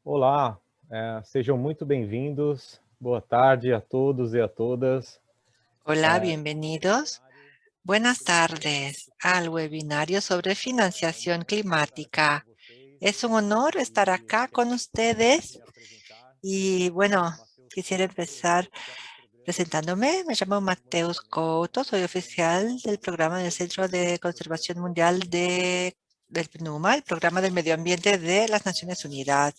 Olá, sejam muito bem-vindos. Boa tarde a todos e a todas. Hola, bienvenidos. Buenas tardes al webinario sobre financiación climática. Es un honor estar acá con ustedes y bueno, quisiera empezar presentándome. Me llamo Mateus Couto, soy oficial del programa del Centro de Conservación Mundial del PNUMA, el Programa del Medio Ambiente de las Naciones Unidas.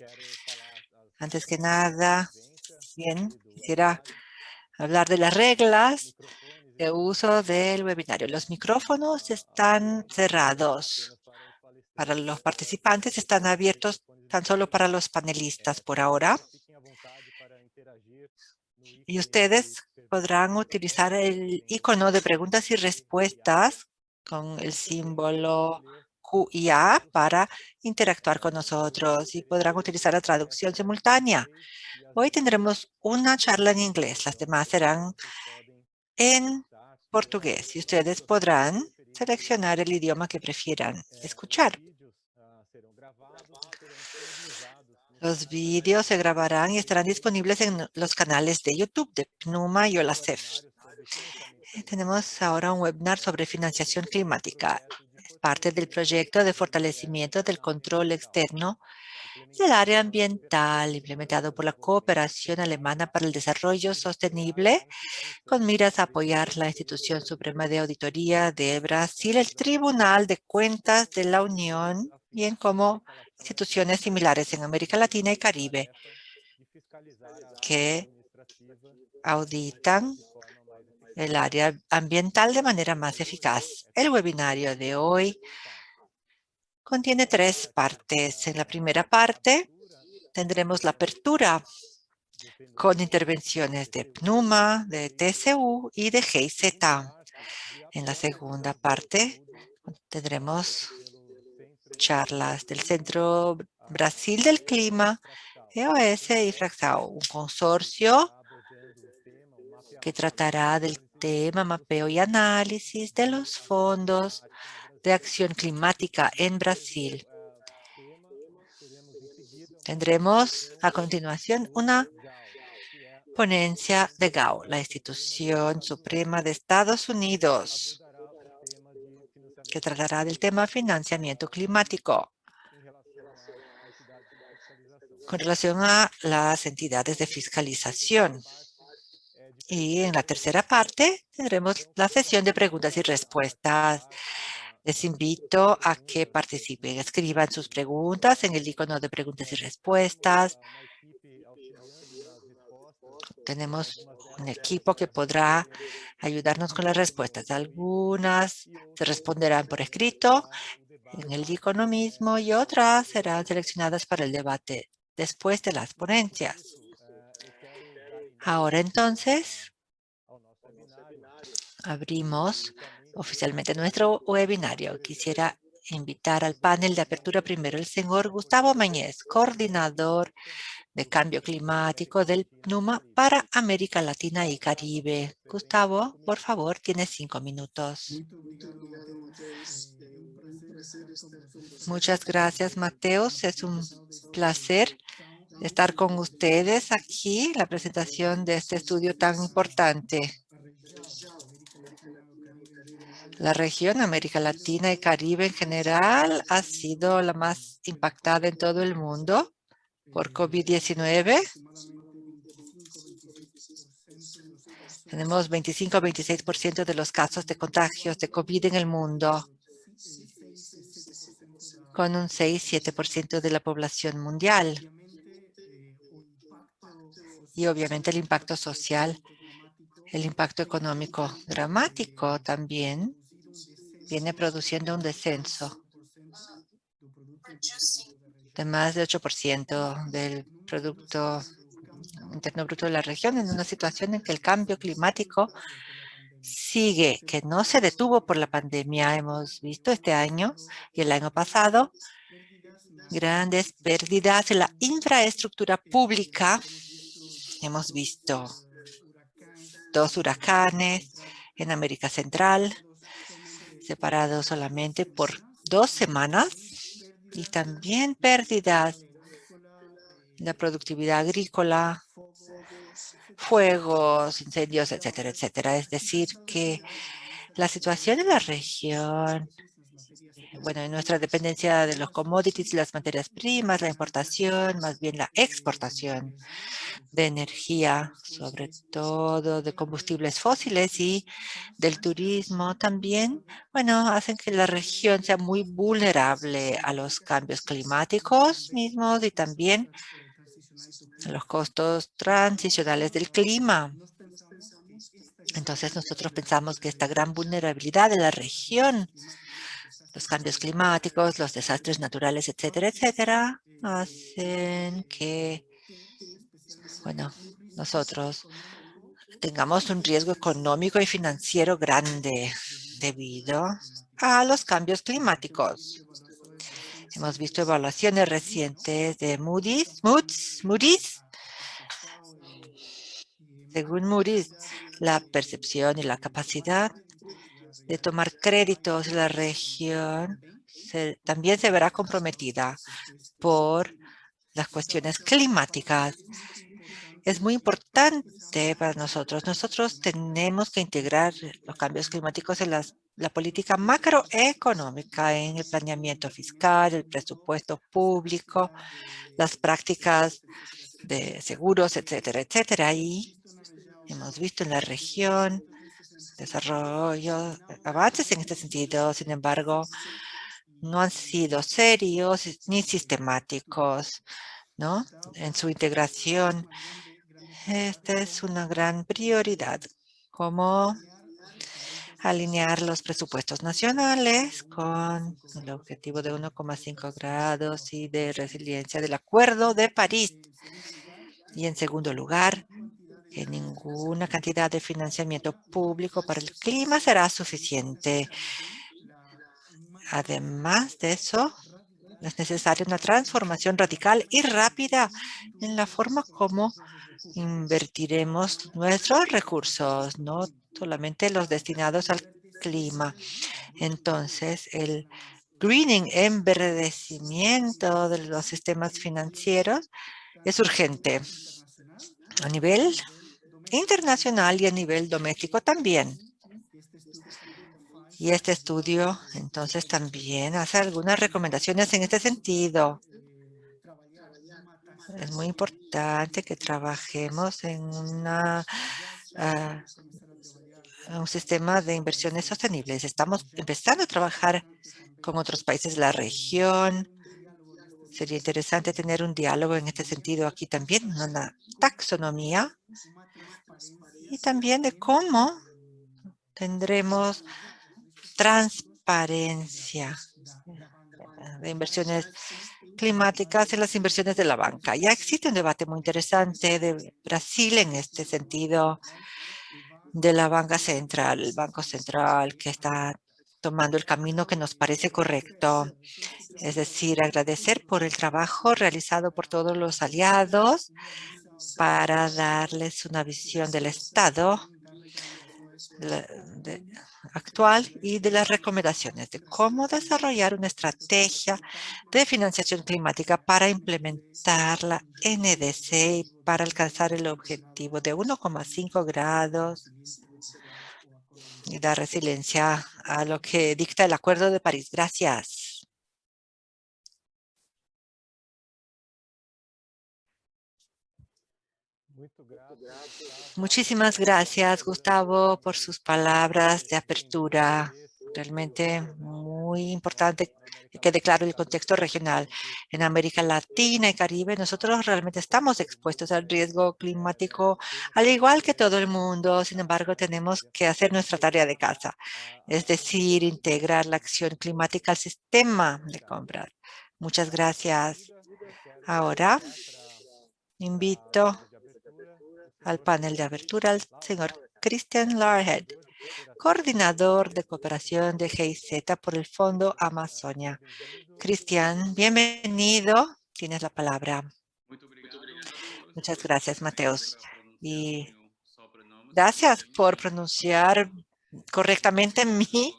Antes que nada, bien, quisiera hablar de las reglas de uso del webinario. Los micrófonos están cerrados para los participantes, están abiertos tan solo para los panelistas por ahora. Y ustedes podrán utilizar el icono de preguntas y respuestas con el símbolo Q y A para interactuar con nosotros y podrán utilizar la traducción simultánea. Hoy tendremos una charla en inglés, las demás serán en portugués y ustedes podrán seleccionar el idioma que prefieran escuchar. Los vídeos se grabarán y estarán disponibles en los canales de YouTube de PNUMA y OLACEF. Tenemos ahora un webinar sobre financiación climática. Es parte del proyecto de fortalecimiento del control externo del área ambiental implementado por la Cooperación Alemana para el Desarrollo Sostenible con miras a apoyar la Institución Suprema de Auditoría de Brasil, el Tribunal de Cuentas de la Unión, bien como instituciones similares en América Latina y Caribe que auditan el área ambiental de manera más eficaz. El webinario de hoy contiene 3 partes. En la primera parte tendremos la apertura con intervenciones de PNUMA, de TCU y de GIZ. En la segunda parte tendremos charlas del Centro Brasil del Clima, EOS y Fraxao, un consorcio que tratará del tema mapeo y análisis de los fondos de acción climática en Brasil. Tendremos a continuación una ponencia de GAO, la Institución Suprema de Estados Unidos, que tratará del tema financiamiento climático con relación a las entidades de fiscalización. Y en la tercera parte tendremos la sesión de preguntas y respuestas. Les invito a que participen, escriban sus preguntas en el icono de preguntas y respuestas. Tenemos un equipo que podrá ayudarnos con las respuestas. Algunas se responderán por escrito en el icono mismo y otras serán seleccionadas para el debate después de las ponencias. Ahora entonces abrimos oficialmente nuestro webinario. Quisiera invitar al panel de apertura primero el señor Gustavo Mañez, coordinador de cambio climático del PNUMA para América Latina y Caribe. Gustavo, por favor, tienes 5 minutos. Muchas gracias, Mateus. Es un placer estar con ustedes aquí en la presentación de este estudio tan importante. La región América Latina y Caribe en general ha sido la más impactada en todo el mundo por COVID-19. Tenemos 25-26% de los casos de contagios de COVID en el mundo, con un 6-7% de la población mundial. Y obviamente el impacto social, el impacto económico dramático también viene produciendo un descenso de más de 8% del Producto Interno Bruto de la región, en una situación en que el cambio climático sigue, que no se detuvo por la pandemia. Hemos visto este año y el año pasado grandes pérdidas en la infraestructura pública. Hemos visto 2 huracanes en América Central, separados solamente por 2 semanas, y también pérdidas la productividad agrícola, fuegos, incendios, etcétera, etcétera. Es decir, que la situación en la región, bueno, en nuestra dependencia de los commodities, las materias primas, la importación, más bien la exportación de energía, sobre todo de combustibles fósiles y del turismo también, bueno, hacen que la región sea muy vulnerable a los cambios climáticos mismos y también a los costos transicionales del clima. Entonces nosotros pensamos que esta gran vulnerabilidad de la región, los cambios climáticos, los desastres naturales, etcétera, etcétera, hacen que, bueno, nosotros tengamos un riesgo económico y financiero grande debido a los cambios climáticos. Hemos visto evaluaciones recientes de Moody's. Según Moody's, la percepción y la capacidad de tomar créditos en la región también se verá comprometida por las cuestiones climáticas. Es muy importante para nosotros. Nosotros tenemos que integrar los cambios climáticos en la política macroeconómica, en el planeamiento fiscal, el presupuesto público, las prácticas de seguros, etcétera, etcétera. Y hemos visto en la región desarrollo, avances en este sentido. Sin embargo, no han sido serios ni sistemáticos, ¿no? En su integración. Esta es una gran prioridad, como alinear los presupuestos nacionales con el objetivo de 1,5 grados y de resiliencia del Acuerdo de París. Y en segundo lugar, que ninguna cantidad de financiamiento público para el clima será suficiente. Además de eso, es necesaria una transformación radical y rápida en la forma como invertiremos nuestros recursos, no solamente los destinados al clima. Entonces, el greening, enverdecimiento de los sistemas financieros es urgente a nivel internacional y a nivel doméstico también. Y este estudio, entonces, también hace algunas recomendaciones en este sentido. Es muy importante que trabajemos en un sistema de inversiones sostenibles. Estamos empezando a trabajar con otros países de la región. Sería interesante tener un diálogo en este sentido aquí también, una taxonomía y también de cómo tendremos transparencia de inversiones climáticas en las inversiones de la banca. Ya existe un debate muy interesante de Brasil en este sentido, de la banca central, el Banco Central que está tomando el camino que nos parece correcto. Es decir, agradecer por el trabajo realizado por todos los aliados para darles una visión del Estado actual y de las recomendaciones de cómo desarrollar una estrategia de financiación climática para implementar la NDC y para alcanzar el objetivo de 1,5 grados y dar resiliencia a lo que dicta el Acuerdo de París. Gracias. Muchísimas gracias, Gustavo, por sus palabras de apertura. Realmente muy importante que quede claro el contexto regional. En América Latina y Caribe, nosotros realmente estamos expuestos al riesgo climático, al igual que todo el mundo. Sin embargo, tenemos que hacer nuestra tarea de casa, es decir, integrar la acción climática al sistema de compras. Muchas gracias. Ahora invito al panel de apertura al señor Christian Larhead, coordinador de cooperación de GIZ por el Fondo Amazonia. Cristian, bienvenido. Tienes la palabra. Muchas gracias, Mateus. Y gracias por pronunciar correctamente mi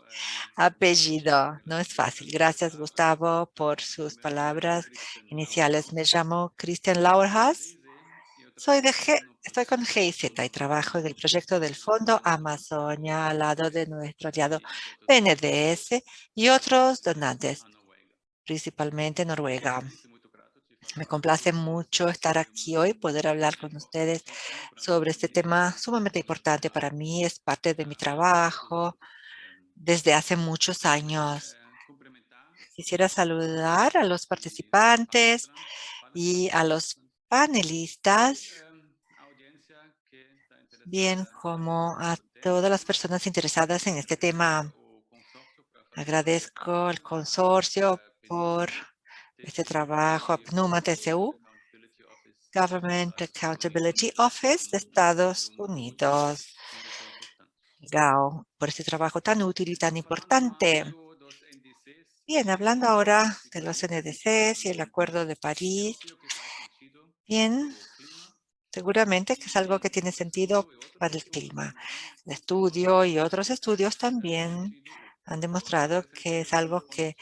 apellido. No es fácil. Gracias, Gustavo, por sus palabras iniciales. Me llamo Christian Lauerhas. Estoy con GIZ y trabajo en el proyecto del Fondo Amazonia al lado de nuestro aliado BNDES y otros donantes, principalmente Noruega. Me complace mucho estar aquí hoy, poder hablar con ustedes sobre este tema sumamente importante para mí. Es parte de mi trabajo desde hace muchos años. Quisiera saludar a los participantes y a los panelistas, bien como a todas las personas interesadas en este tema. Agradezco al consorcio por este trabajo, a PNUMA TCU, Government Accountability Office de Estados Unidos, GAO, por este trabajo tan útil y tan importante. Bien, hablando ahora de los NDCs y el Acuerdo de París, bien, seguramente que es algo que tiene sentido para el clima. El estudio y otros estudios también han demostrado que es algo que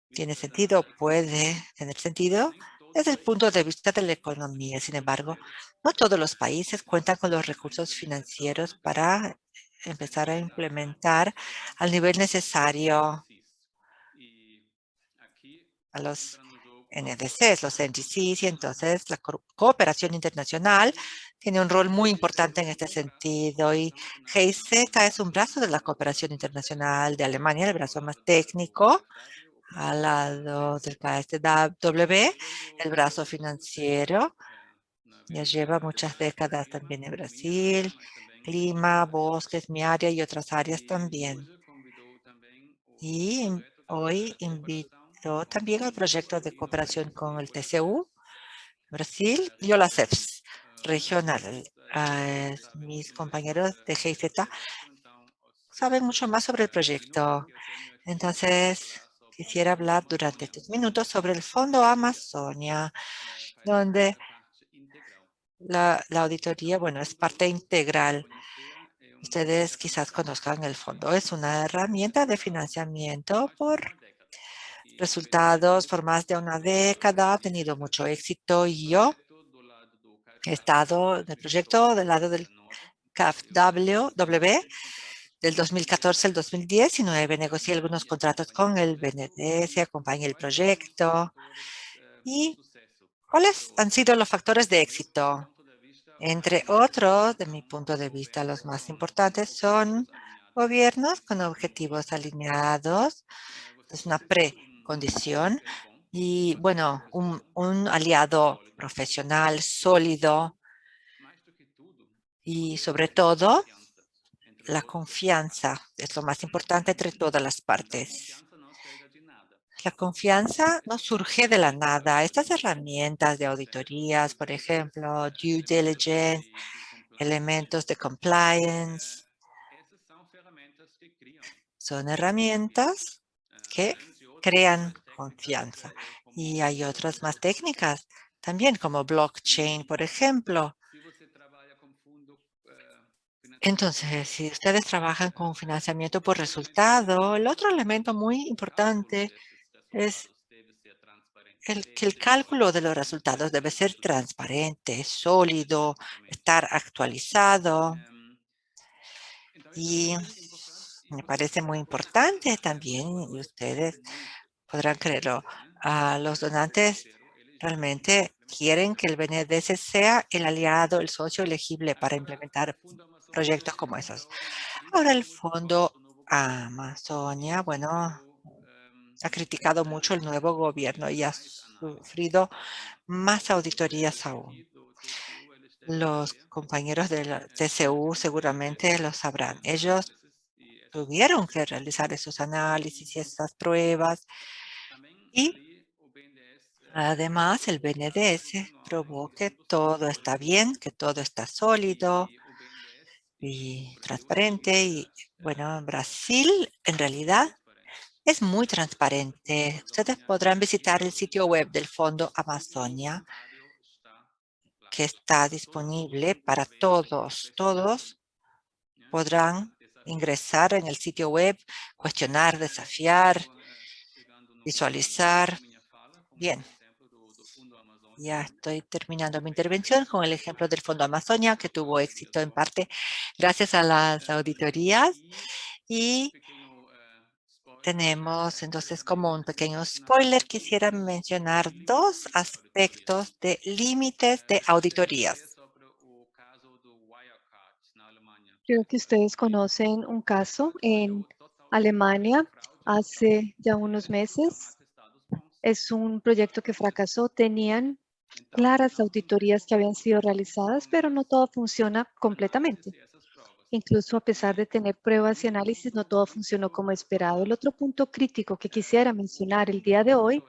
tiene sentido, puede tener sentido desde el punto de vista de la economía. Sin embargo, no todos los países cuentan con los recursos financieros para empezar a implementar al nivel necesario a los NDCs, los NDCs, y entonces la cooperación internacional tiene un rol muy importante en este sentido. Y GIZ es un brazo de la cooperación internacional de Alemania, el brazo más técnico, al lado del KfW, el brazo financiero. Ya lleva muchas décadas también en Brasil, clima, bosques, mi área y otras áreas también. Y hoy invito también al proyecto de cooperación con el TCU, Brasil y OLACEFS regional. Mis compañeros de GIZ saben mucho más sobre el proyecto. Entonces, quisiera hablar durante estos minutos sobre el Fondo Amazonia, donde la auditoría, bueno, es parte integral. Ustedes quizás conozcan el fondo. Es una herramienta de financiamiento por resultados por más de una década. Ha tenido mucho éxito y yo he estado en el proyecto del lado del KfW del 2014 al 2019. Negocié algunos contratos con el BNDES, acompañé el proyecto. ¿Y cuáles han sido los factores de éxito? Entre otros, de mi punto de vista, los más importantes son gobiernos con objetivos alineados, es una precondición, y bueno, un aliado profesional sólido y sobre todo la confianza es lo más importante entre todas las partes. La confianza no surge de la nada. Estas herramientas de auditorías, por ejemplo, due diligence, elementos de compliance, son herramientas que crean confianza. Y hay otras más técnicas también, como blockchain, por ejemplo. Entonces, si ustedes trabajan con financiamiento por resultado, el otro elemento muy importante es que el cálculo de los resultados debe ser transparente, sólido, estar actualizado. Y me parece muy importante también, y ustedes podrán creerlo, los donantes realmente quieren que el BNDES sea el aliado, el socio elegible para implementar proyectos como esos. Ahora el Fondo Amazonia, bueno, ha criticado mucho el nuevo gobierno y ha sufrido más auditorías aún. Los compañeros de la TCU seguramente lo sabrán. Ellos tuvieron que realizar esos análisis y esas pruebas y además el BNDES probó que todo está bien, que todo está sólido y transparente. Y bueno, en Brasil en realidad es muy transparente. Ustedes podrán visitar el sitio web del Fondo Amazonia, que está disponible para todos. Todos podrán ingresar en el sitio web, cuestionar, desafiar, visualizar. Bien. Ya estoy terminando mi intervención con el ejemplo del Fondo Amazonia, que tuvo éxito en parte gracias a las auditorías. Y tenemos entonces como un pequeño spoiler, quisiera mencionar dos aspectos de límites de auditorías. Creo que ustedes conocen un caso en Alemania hace ya unos meses. Es un proyecto que fracasó. Tenían claras auditorías que habían sido realizadas, pero no todo funciona completamente. Incluso a pesar de tener pruebas y análisis, no todo funcionó como esperado. El otro punto crítico que quisiera mencionar el día de hoy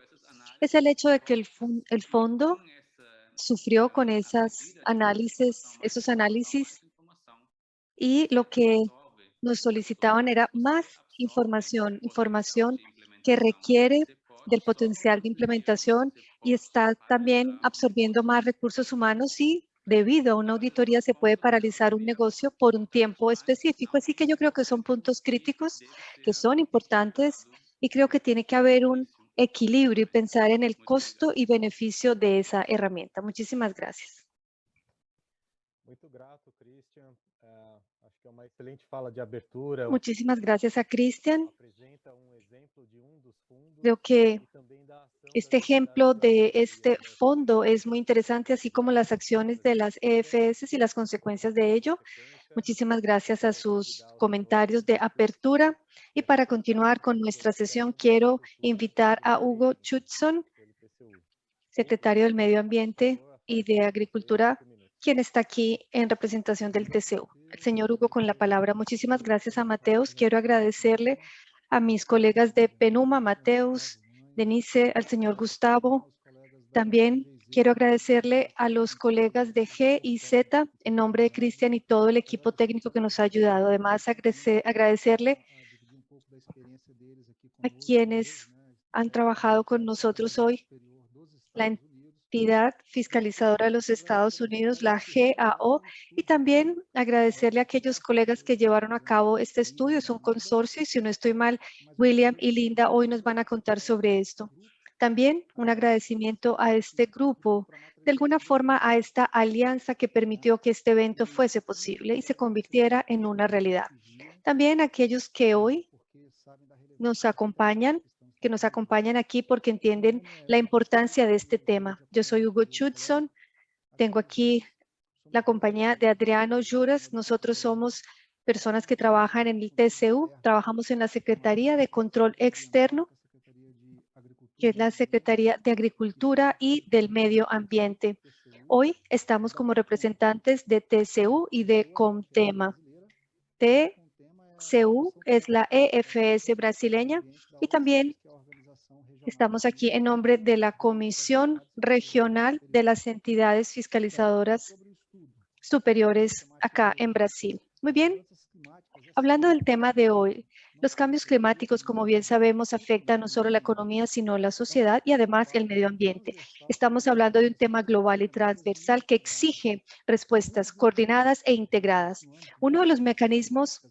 es el hecho de que el fondo sufrió con esos análisis y lo que nos solicitaban era más información que requiere del potencial de implementación y está también absorbiendo más recursos humanos y debido a una auditoría se puede paralizar un negocio por un tiempo específico. Así que yo creo que son puntos críticos que son importantes y creo que tiene que haber un equilibrio y pensar en el costo y beneficio de esa herramienta. Muchísimas gracias. Muito grato, Christian. Acho que é uma excelente fala de abertura. Muchísimas gracias a Christian. Apresenta exemplo de dos fundos Creo que e também da ação este ejemplo de este fondo es muy interesante, así como las acciones de las EFS y las consecuencias de ello. Muchísimas gracias a sus comentarios de apertura. Y para continuar con nuestra sesión, quiero invitar a Hugo Chutson, secretario del Medio Ambiente y de Agricultura, quien está aquí en representación del TCU. El señor Hugo con la palabra. Muchísimas gracias a Mateus. Quiero agradecerle a mis colegas de Penuma, Mateus, Denise, al señor Gustavo. También quiero agradecerle a los colegas de G y Z en nombre de Cristian y todo el equipo técnico que nos ha ayudado. Además, agradecerle a quienes han trabajado con nosotros hoy, la entidad fiscalizadora de los Estados Unidos, la GAO, y también agradecerle a aquellos colegas que llevaron a cabo este estudio. Es un consorcio y si no estoy mal, William y Linda hoy nos van a contar sobre esto. También un agradecimiento a este grupo, de alguna forma a esta alianza que permitió que este evento fuese posible y se convirtiera en una realidad. También a aquellos que hoy nos acompañan aquí porque entienden la importancia de este tema. Yo soy Hugo Chutson, tengo aquí la compañía de Adriano Juras. Nosotros somos personas que trabajan en el TCU, trabajamos en la Secretaría de Control Externo, que es la Secretaría de Agricultura y del Medio Ambiente. Hoy estamos como representantes de TCU y de Comtema. TCU es la EFS brasileña y también estamos aquí en nombre de la Comisión Regional de las Entidades Fiscalizadoras Superiores acá en Brasil. Muy bien, hablando del tema de hoy, los cambios climáticos, como bien sabemos, afectan no solo la economía, sino la sociedad y además el medio ambiente. Estamos hablando de un tema global y transversal que exige respuestas coordinadas e integradas. Uno de los mecanismos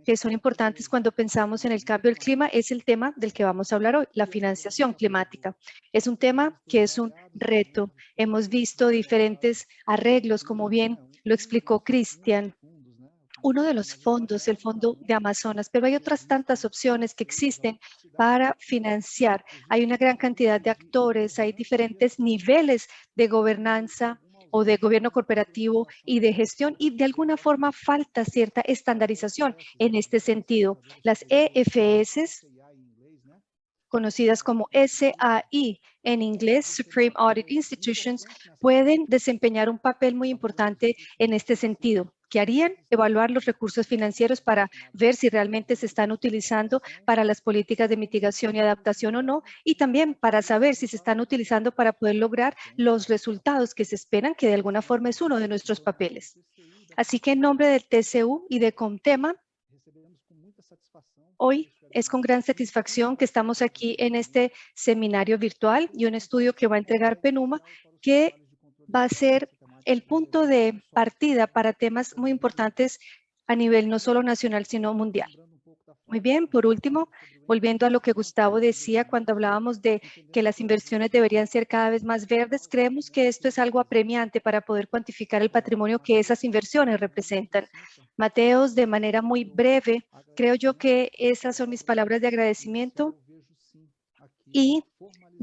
que son importantes cuando pensamos en el cambio del clima es el tema del que vamos a hablar hoy, la financiación climática. Es un tema que es un reto. Hemos visto diferentes arreglos, como bien lo explicó Cristian. Uno de los fondos, el Fondo de Amazonas, pero hay otras tantas opciones que existen para financiar. Hay una gran cantidad de actores, hay diferentes niveles de gobernanza o de gobierno corporativo y de gestión y de alguna forma falta cierta estandarización en este sentido. Las EFS, conocidas como SAI en inglés, Supreme Audit Institutions, pueden desempeñar un papel muy importante en este sentido. ¿Qué harían? Evaluar los recursos financieros para ver si realmente se están utilizando para las políticas de mitigación y adaptación o no, y también para saber si se están utilizando para poder lograr los resultados que se esperan, que de alguna forma es uno de nuestros papeles. Así que en nombre del TCU y de Comtema, hoy es con gran satisfacción que estamos aquí en este seminario virtual y un estudio que va a entregar Penuma, que va a ser el punto de partida para temas muy importantes a nivel no solo nacional, sino mundial. Muy bien, por último, volviendo a lo que Gustavo decía cuando hablábamos de que las inversiones deberían ser cada vez más verdes, creemos que esto es algo apremiante para poder cuantificar el patrimonio que esas inversiones representan. Mateos, de manera muy breve, creo yo que esas son mis palabras de agradecimiento y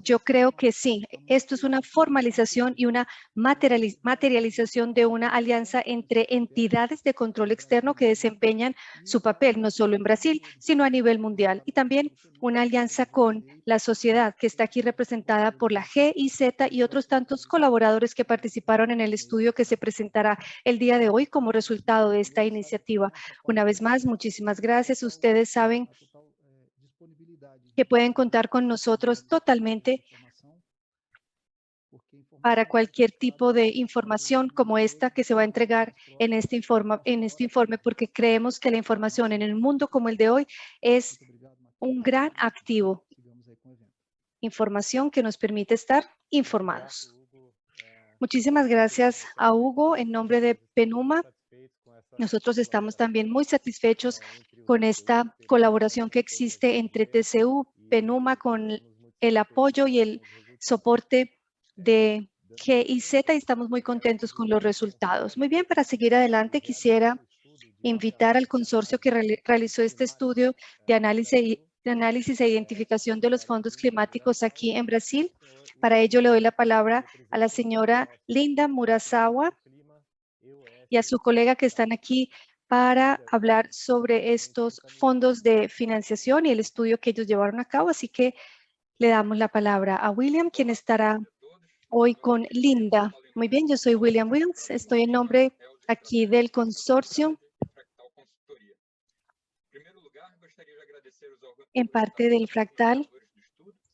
yo creo que sí, esto es una formalización y una materialización de una alianza entre entidades de control externo que desempeñan su papel, no solo en Brasil, sino a nivel mundial. Y también una alianza con la sociedad que está aquí representada por la GIZ y otros tantos colaboradores que participaron en el estudio que se presentará el día de hoy como resultado de esta iniciativa. Una vez más, muchísimas gracias. Ustedes saben que pueden contar con nosotros totalmente para cualquier tipo de información como esta que se va a entregar en este informe, porque creemos que la información en un mundo como el de hoy es un gran activo. Información que nos permite estar informados. Muchísimas gracias a Hugo en nombre de PENUMA. Nosotros estamos también muy satisfechos con esta colaboración que existe entre TCU, PENUMA, con el apoyo y el soporte de GIZ y estamos muy contentos con los resultados. Muy bien, para seguir adelante quisiera invitar al consorcio que realizó este estudio de análisis e identificación de los fondos climáticos aquí en Brasil. Para ello le doy la palabra a la señora Linda Murasawa y a su colega que están aquí para hablar sobre estos fondos de financiación y el estudio que ellos llevaron a cabo. Así que le damos la palabra a William, quien estará hoy con Linda. Muy bien, yo soy William Wills, estoy en nombre aquí del consorcio. En parte del Fractal,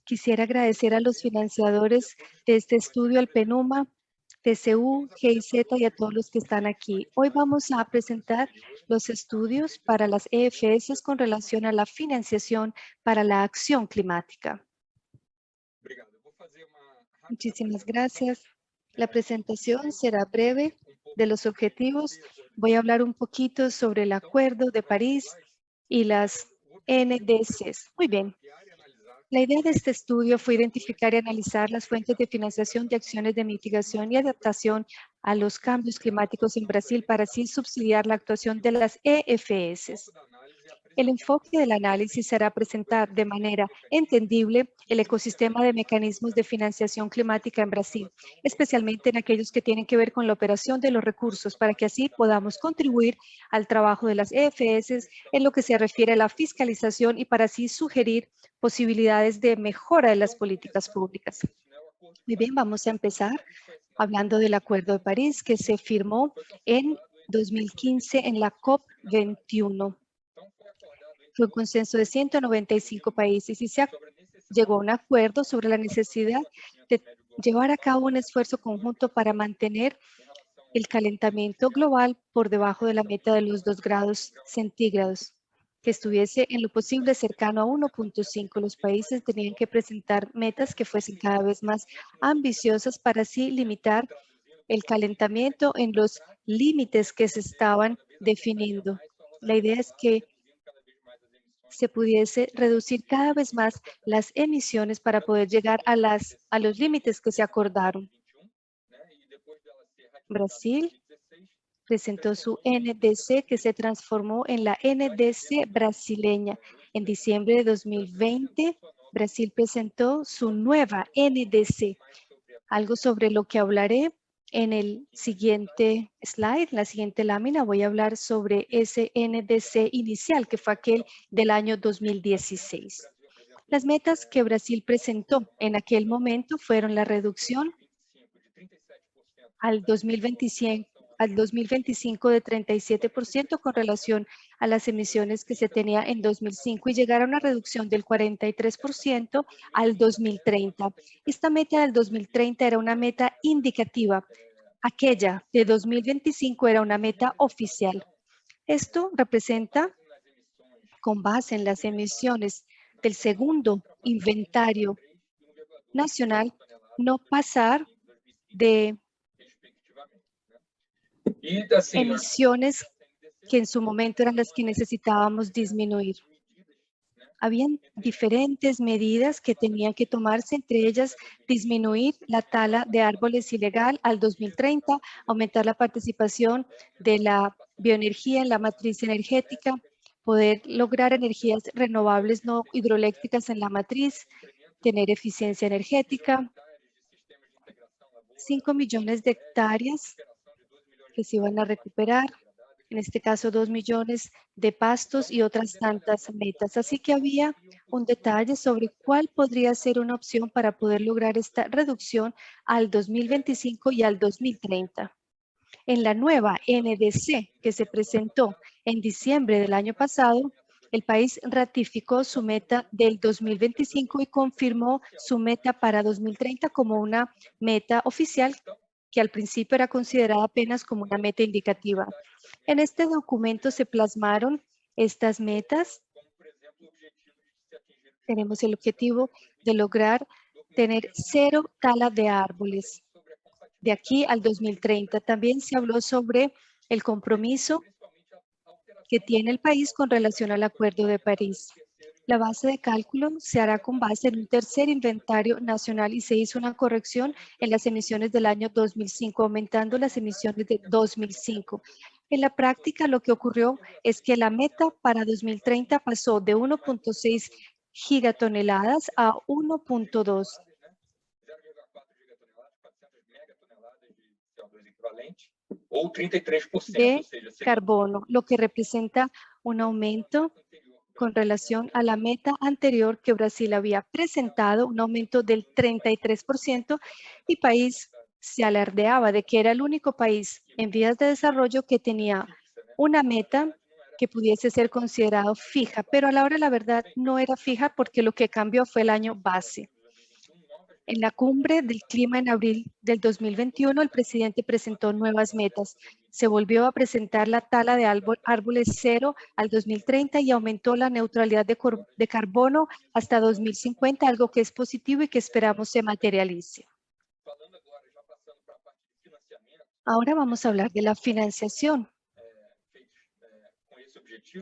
quisiera agradecer a los financiadores de este estudio, al PENUMA, TCU, GIZ y a todos los que están aquí. Hoy vamos a presentar los estudios para las EFS con relación a la financiación para la acción climática. Muchísimas gracias. La presentación será breve de los objetivos. Voy a hablar un poquito sobre el Acuerdo de París y las NDCs. Muy bien. La idea de este estudio fue identificar y analizar las fuentes de financiación de acciones de mitigación y adaptación a los cambios climáticos en Brasil para así subsidiar la actuación de las EFS. El enfoque del análisis será presentar de manera entendible el ecosistema de mecanismos de financiación climática en Brasil, especialmente en aquellos que tienen que ver con la operación de los recursos, para que así podamos contribuir al trabajo de las EFS en lo que se refiere a la fiscalización y para así sugerir posibilidades de mejora de las políticas públicas. Muy bien, vamos a empezar hablando del Acuerdo de París que se firmó en 2015 en la COP21. Fue un consenso de 195 países y se llegó a un acuerdo sobre la necesidad de llevar a cabo un esfuerzo conjunto para mantener el calentamiento global por debajo de la meta de los 2 grados centígrados, que estuviese en lo posible cercano a 1.5. Los países tenían que presentar metas que fuesen cada vez más ambiciosas para así limitar el calentamiento en los límites que se estaban definiendo. La idea es que se pudiese reducir cada vez más las emisiones para poder llegar a los límites que se acordaron. Brasil presentó su NDC que se transformó en la NDC brasileña. En diciembre de 2020, Brasil presentó su nueva NDC, algo sobre lo que hablaré en el siguiente slide, la siguiente lámina. Voy a hablar sobre ese NDC inicial, que fue aquel del año 2016. Las metas que Brasil presentó en aquel momento fueron la reducción al 2025 de 37% con relación a las emisiones que se tenía en 2005 y llegar a una reducción del 43% al 2030. Esta meta del 2030 era una meta indicativa. Aquella de 2025 era una meta oficial. Esto representa, con base en las emisiones del segundo inventario nacional, no pasar de emisiones que en su momento eran las que necesitábamos disminuir. Habían diferentes medidas que tenían que tomarse, entre ellas disminuir la tala de árboles ilegal al 2030, aumentar la participación de la bioenergía en la matriz energética, poder lograr energías renovables no hidroeléctricas en la matriz, tener eficiencia energética, 5 millones de hectáreas que se iban a recuperar, en este caso 2 millones de pastos y otras tantas metas. Así que había un detalle sobre cuál podría ser una opción para poder lograr esta reducción al 2025 y al 2030. En la nueva NDC que se presentó en diciembre del año pasado, el país ratificó su meta del 2025 y confirmó su meta para 2030 como una meta oficial que al principio era considerada apenas como una meta indicativa. En este documento se plasmaron estas metas. Tenemos el objetivo de lograr tener 0 tala de árboles de aquí al 2030. También se habló sobre el compromiso que tiene el país con relación al Acuerdo de París. La base de cálculo se hará con base en un tercer inventario nacional y se hizo una corrección en las emisiones del año 2005, aumentando las emisiones de 2005. En la práctica, lo que ocurrió es que la meta para 2030 pasó de 1.6 gigatoneladas a 1.2. de carbono, lo que representa un aumento con relación a la meta anterior que Brasil había presentado, un aumento del 33%, y país se alardeaba de que era el único país en vías de desarrollo que tenía una meta que pudiese ser considerado fija, pero a la hora de la verdad no era fija porque lo que cambió fue el año base. En la cumbre del clima en abril del 2021, el presidente presentó nuevas metas. Se volvió a presentar la tala de árboles 0 al 2030 y aumentó la neutralidad de carbono hasta 2050, algo que es positivo y que esperamos se materialice. Ahora vamos a hablar de la financiación.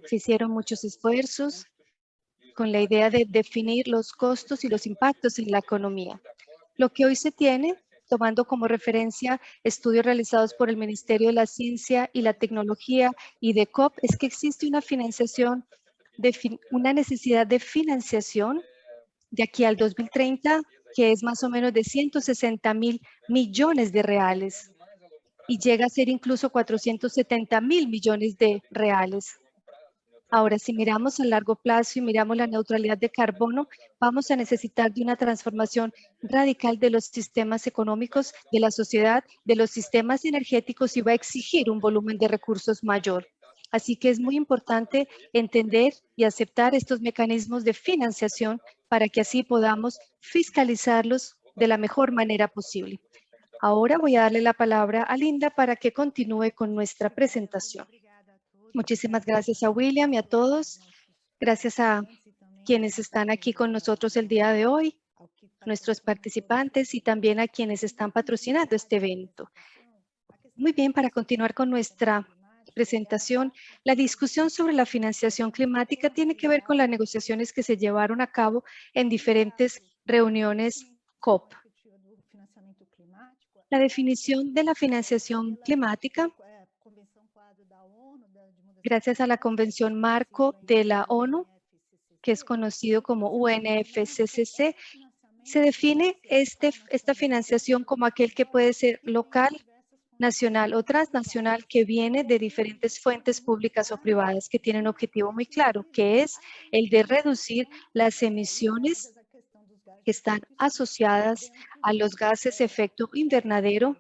Se hicieron muchos esfuerzos con la idea de definir los costos y los impactos en la economía. Lo que hoy se tiene, tomando como referencia estudios realizados por el Ministerio de la Ciencia y la Tecnología y de COP, es que existe una financiación, una necesidad de financiación de aquí al 2030, que es más o menos de 160.000 millones de reales y llega a ser incluso 470.000 millones de reales. Ahora, si miramos a largo plazo y miramos la neutralidad de carbono, vamos a necesitar de una transformación radical de los sistemas económicos, de la sociedad, de los sistemas energéticos y va a exigir un volumen de recursos mayor. Así que es muy importante entender y aceptar estos mecanismos de financiación para que así podamos fiscalizarlos de la mejor manera posible. Ahora voy a darle la palabra a Linda para que continúe con nuestra presentación. Muchísimas gracias a William y a todos. Gracias a quienes están aquí con nosotros el día de hoy, nuestros participantes y también a quienes están patrocinando este evento. Muy bien, para continuar con nuestra presentación, la discusión sobre la financiación climática tiene que ver con las negociaciones que se llevaron a cabo en diferentes reuniones COP. La definición de la financiación climática, gracias a la Convención Marco de la ONU, que es conocido como UNFCCC, se define esta financiación como aquel que puede ser local, nacional o transnacional, que viene de diferentes fuentes públicas o privadas que tienen un objetivo muy claro, que es el de reducir las emisiones que están asociadas a los gases de efecto invernadero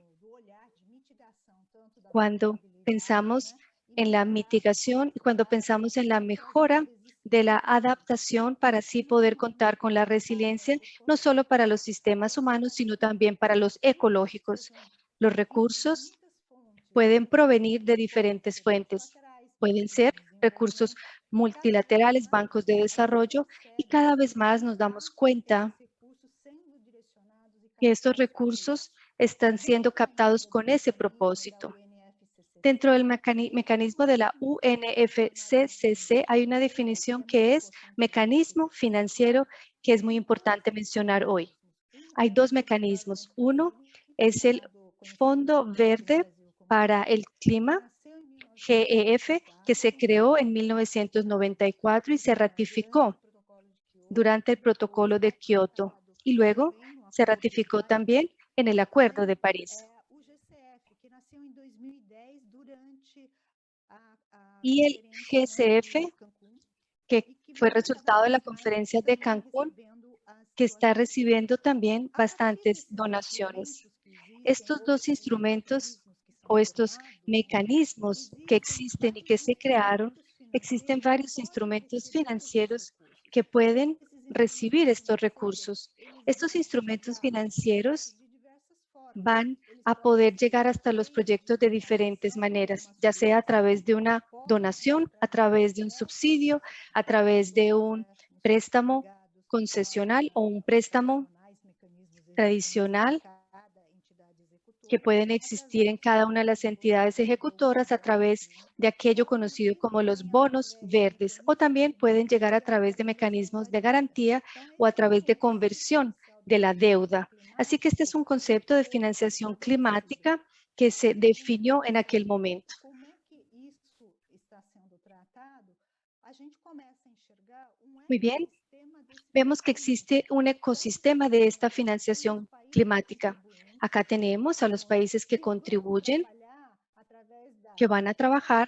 cuando pensamos en la mitigación y cuando pensamos en la mejora de la adaptación para así poder contar con la resiliencia, no solo para los sistemas humanos, sino también para los ecológicos. Los recursos pueden provenir de diferentes fuentes. Pueden ser recursos multilaterales, bancos de desarrollo, y cada vez más nos damos cuenta que estos recursos están siendo captados con ese propósito. Dentro del mecanismo de la UNFCCC hay una definición que es mecanismo financiero, que es muy importante mencionar hoy. Hay dos mecanismos. Uno es el Fondo Verde para el Clima, GEF, que se creó en 1994 y se ratificó durante el Protocolo de Kioto. Y luego se ratificó también en el Acuerdo de París. Y el GCF, que fue resultado de la conferencia de Cancún, que está recibiendo también bastantes donaciones. Estos dos instrumentos o estos mecanismos que existen y que se crearon, existen varios instrumentos financieros que pueden recibir estos recursos. Estos instrumentos financieros van a poder llegar hasta los proyectos de diferentes maneras, ya sea a través de una donación, a través de un subsidio, a través de un préstamo concesional o un préstamo tradicional que pueden existir en cada una de las entidades ejecutoras a través de aquello conocido como los bonos verdes, o también pueden llegar a través de mecanismos de garantía o a través de conversión de la deuda. Así que este es un concepto de financiación climática que se definió en aquel momento. Muy bien. Vemos que existe un ecosistema de esta financiación climática. Acá tenemos a los países que contribuyen, que van a trabajar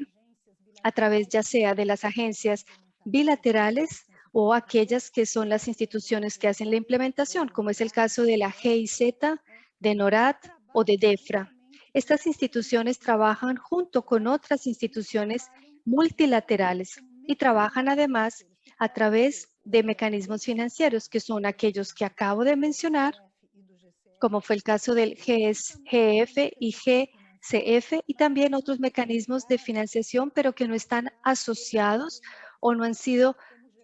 a través ya sea de las agencias bilaterales o aquellas que son las instituciones que hacen la implementación, como es el caso de la GIZ, de NORAD o de DEFRA. Estas instituciones trabajan junto con otras instituciones multilaterales y trabajan además a través de mecanismos financieros, que son aquellos que acabo de mencionar, como fue el caso del GF y GCF, y también otros mecanismos de financiación, pero que no están asociados o no han sido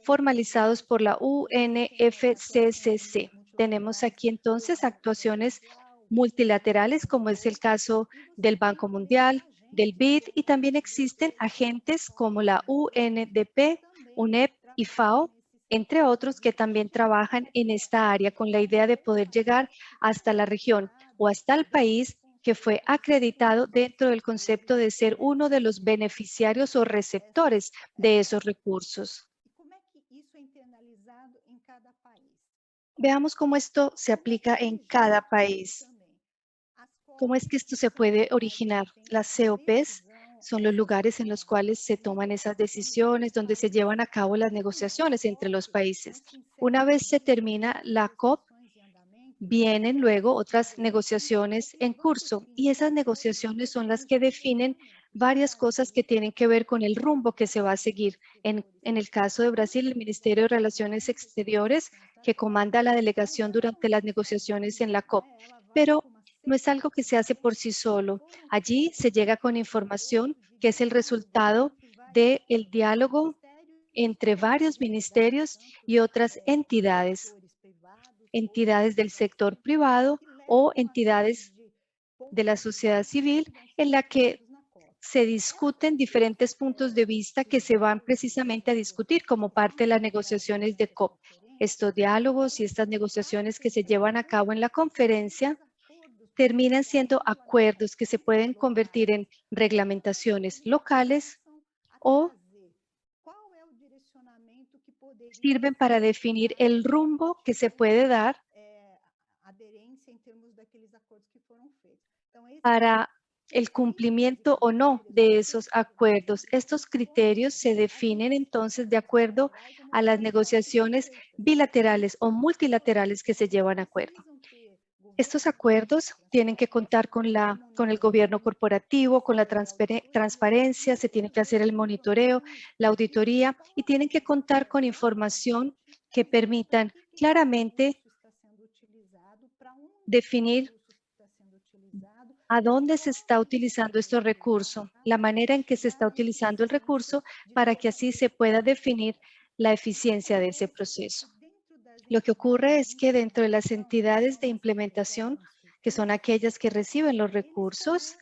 formalizados por la UNFCCC. Tenemos aquí entonces actuaciones multilaterales, como es el caso del Banco Mundial, del BID, y también existen agentes como la UNDP, UNEP y FAO, entre otros, que también trabajan en esta área con la idea de poder llegar hasta la región o hasta el país que fue acreditado dentro del concepto de ser uno de los beneficiarios o receptores de esos recursos. Veamos cómo esto se aplica en cada país. ¿Cómo es que esto se puede originar? Las COPs son los lugares en los cuales se toman esas decisiones, donde se llevan a cabo las negociaciones entre los países. Una vez se termina la COP, vienen luego otras negociaciones en curso y esas negociaciones son las que definen varias cosas que tienen que ver con el rumbo que se va a seguir. En el caso de Brasil, el Ministerio de Relaciones Exteriores, que comanda la delegación durante las negociaciones en la COP. Pero no es algo que se hace por sí solo. Allí se llega con información que es el resultado del diálogo entre varios ministerios y otras entidades del sector privado o entidades de la sociedad civil, en la que se discuten diferentes puntos de vista que se van precisamente a discutir como parte de las negociaciones de COP. Estos diálogos y estas negociaciones que se llevan a cabo en la conferencia terminan siendo acuerdos que se pueden convertir en reglamentaciones locales o sirven para definir el rumbo que se puede dar para el cumplimiento o no de esos acuerdos. Estos criterios se definen entonces de acuerdo a las negociaciones bilaterales o multilaterales que se llevan a acuerdo. Estos acuerdos tienen que contar con el gobierno corporativo, con la transparencia, se tiene que hacer el monitoreo, la auditoría y tienen que contar con información que permitan claramente definir a dónde se está utilizando este recurso, la manera en que se está utilizando el recurso para que así se pueda definir la eficiencia de ese proceso. Lo que ocurre es que dentro de las entidades de implementación, que son aquellas que reciben los recursos,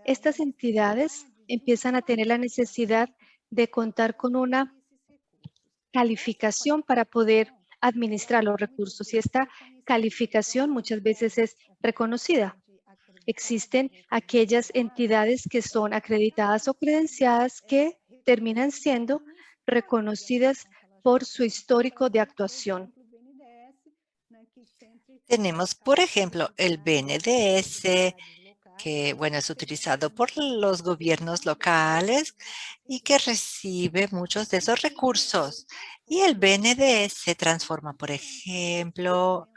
Estas entidades empiezan a tener la necesidad de contar con una calificación para poder administrar los recursos y esta calificación muchas veces es reconocida. Existen aquellas entidades que son acreditadas o credenciadas que terminan siendo reconocidas por su histórico de actuación. Tenemos, por ejemplo, el BNDES, que, bueno, es utilizado por los gobiernos locales y que recibe muchos de esos recursos. Y el BNDES se transforma, por ejemplo,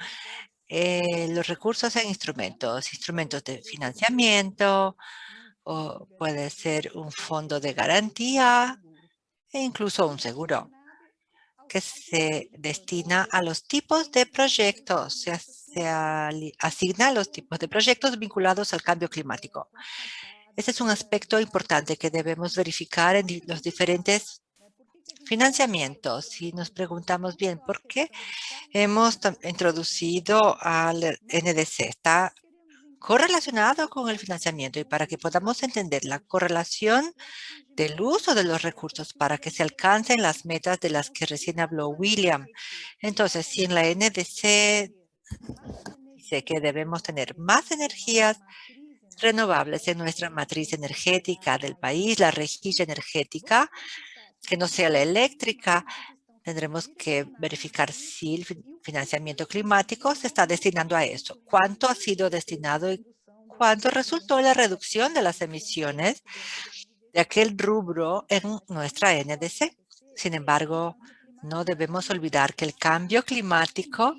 los recursos en instrumentos de financiamiento, o puede ser un fondo de garantía e incluso un seguro que se destina a los tipos de proyectos, asigna a los tipos de proyectos vinculados al cambio climático. Este es un aspecto importante que debemos verificar en los diferentes financiamientos. Y nos preguntamos bien, ¿por qué hemos introducido al NDC? Está correlacionado con el financiamiento, y para que podamos entender la correlación del uso de los recursos para que se alcancen las metas de las que recién habló William. Entonces, si en la NDC dice que debemos tener más energías renovables en nuestra matriz energética del país, la rejilla energética, que no sea la eléctrica, tendremos que verificar si el financiamiento climático se está destinando a eso. ¿Cuánto ha sido destinado y cuánto resultó la reducción de las emisiones de aquel rubro en nuestra NDC? Sin embargo, no debemos olvidar que el cambio climático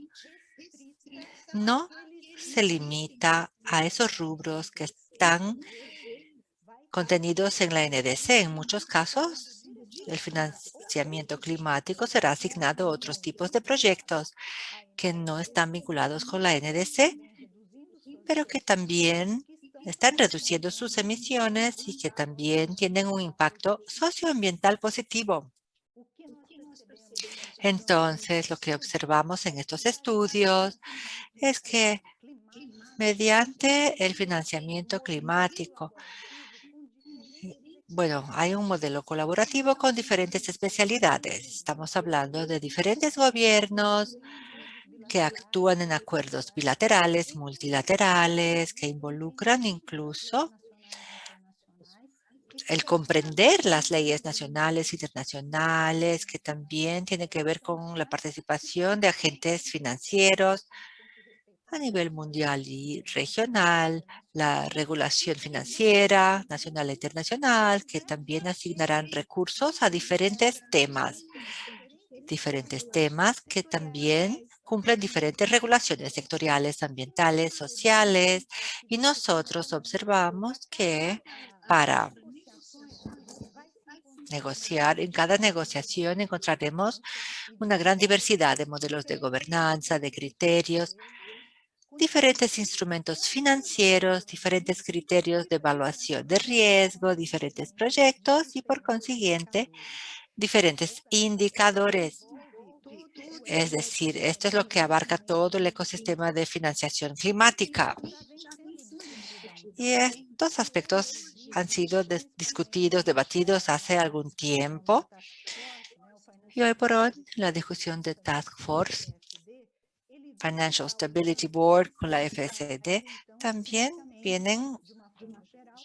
no se limita a esos rubros que están contenidos en la NDC. En muchos casos, el financiamiento climático será asignado a otros tipos de proyectos que no están vinculados con la NDC, pero que también están reduciendo sus emisiones y que también tienen un impacto socioambiental positivo. Entonces, lo que observamos en estos estudios es que mediante el financiamiento climático, bueno, hay un modelo colaborativo con diferentes especialidades. Estamos hablando de diferentes gobiernos que actúan en acuerdos bilaterales, multilaterales, que involucran incluso el comprender las leyes nacionales, internacionales, que también tiene que ver con la participación de agentes financieros a nivel mundial y regional, la regulación financiera nacional e internacional, que también asignarán recursos a diferentes temas que también cumplen diferentes regulaciones sectoriales, ambientales, sociales, y nosotros observamos que para negociar, en cada negociación encontraremos una gran diversidad de modelos de gobernanza, de criterios, diferentes instrumentos financieros, diferentes criterios de evaluación de riesgo, diferentes proyectos y, por consiguiente, diferentes indicadores. Es decir, esto es lo que abarca todo el ecosistema de financiación climática. Y estos aspectos han sido discutidos, debatidos hace algún tiempo. Y hoy por hoy, la discusión de Task Force, Financial Stability Board con la FSD, también vienen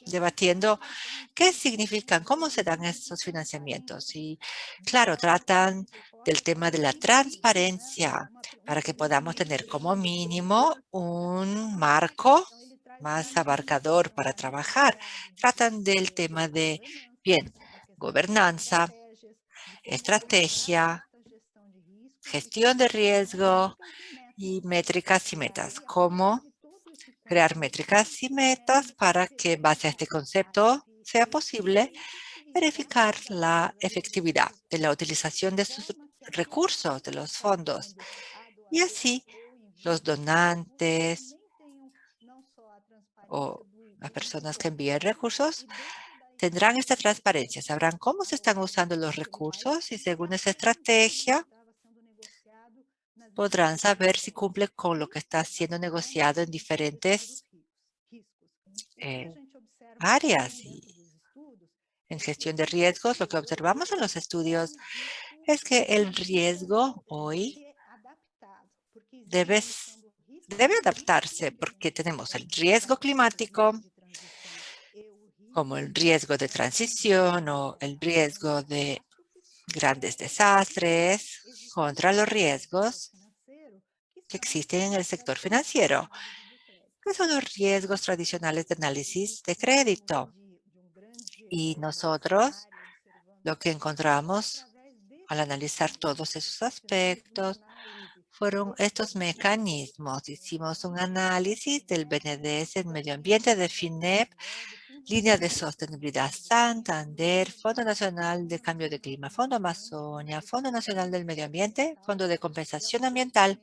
debatiendo qué significan, cómo se dan estos financiamientos. Y claro, tratan del tema de la transparencia para que podamos tener como mínimo un marco más abarcador para trabajar. Tratan del tema de, bien, gobernanza, estrategia, gestión de riesgo y métricas y metas. ¿Cómo crear métricas y metas para que, en base a este concepto, sea posible verificar la efectividad de la utilización de sus recursos, de los fondos? Y así, los donantes o las personas que envían recursos tendrán esta transparencia, sabrán cómo se están usando los recursos y, según esa estrategia, podrán saber si cumple con lo que está siendo negociado en diferentes áreas. Y en gestión de riesgos, lo que observamos en los estudios es que el riesgo hoy debe adaptarse porque tenemos el riesgo climático, como el riesgo de transición o el riesgo de grandes desastres, contra los riesgos que existen en el sector financiero, que son los riesgos tradicionales de análisis de crédito. Y nosotros lo que encontramos al analizar todos esos aspectos fueron estos mecanismos. Hicimos un análisis del BNDES en medio ambiente de FINEP, Línea de Sostenibilidad Santander, Fondo Nacional de Cambio de Clima, Fondo Amazonia, Fondo Nacional del Medio Ambiente, Fondo de Compensación Ambiental,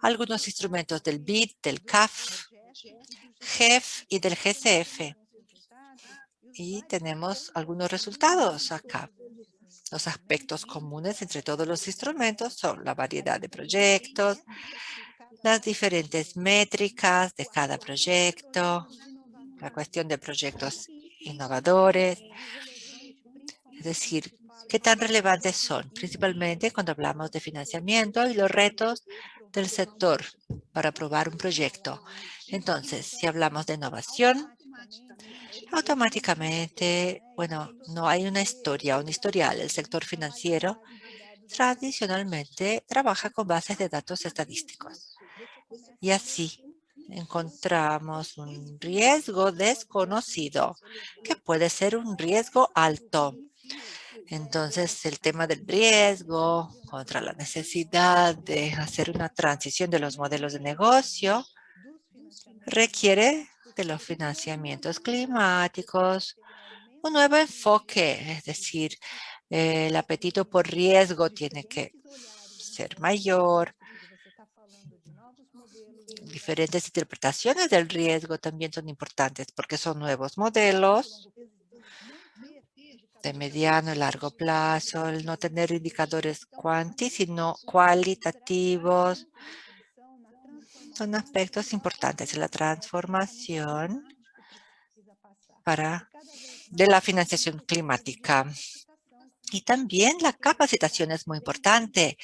algunos instrumentos del BID, del CAF, GEF y del GCF. Y tenemos algunos resultados acá. Los aspectos comunes entre todos los instrumentos son la variedad de proyectos, las diferentes métricas de cada proyecto, la cuestión de proyectos innovadores, es decir, qué tan relevantes son, principalmente cuando hablamos de financiamiento y los retos del sector para aprobar un proyecto. Entonces, si hablamos de innovación, automáticamente, bueno, no hay una historia, un historial. El sector financiero tradicionalmente trabaja con bases de datos estadísticos. Y así encontramos un riesgo desconocido, que puede ser un riesgo alto. Entonces, el tema del riesgo contra la necesidad de hacer una transición de los modelos de negocio requiere de los financiamientos climáticos, un nuevo enfoque, es decir, el apetito por riesgo tiene que ser mayor. Diferentes interpretaciones del riesgo también son importantes porque son nuevos modelos de mediano y largo plazo, el no tener indicadores cuanti, sino cualitativos. Son aspectos importantes en la transformación de la financiación climática. Y también la capacitación es muy importante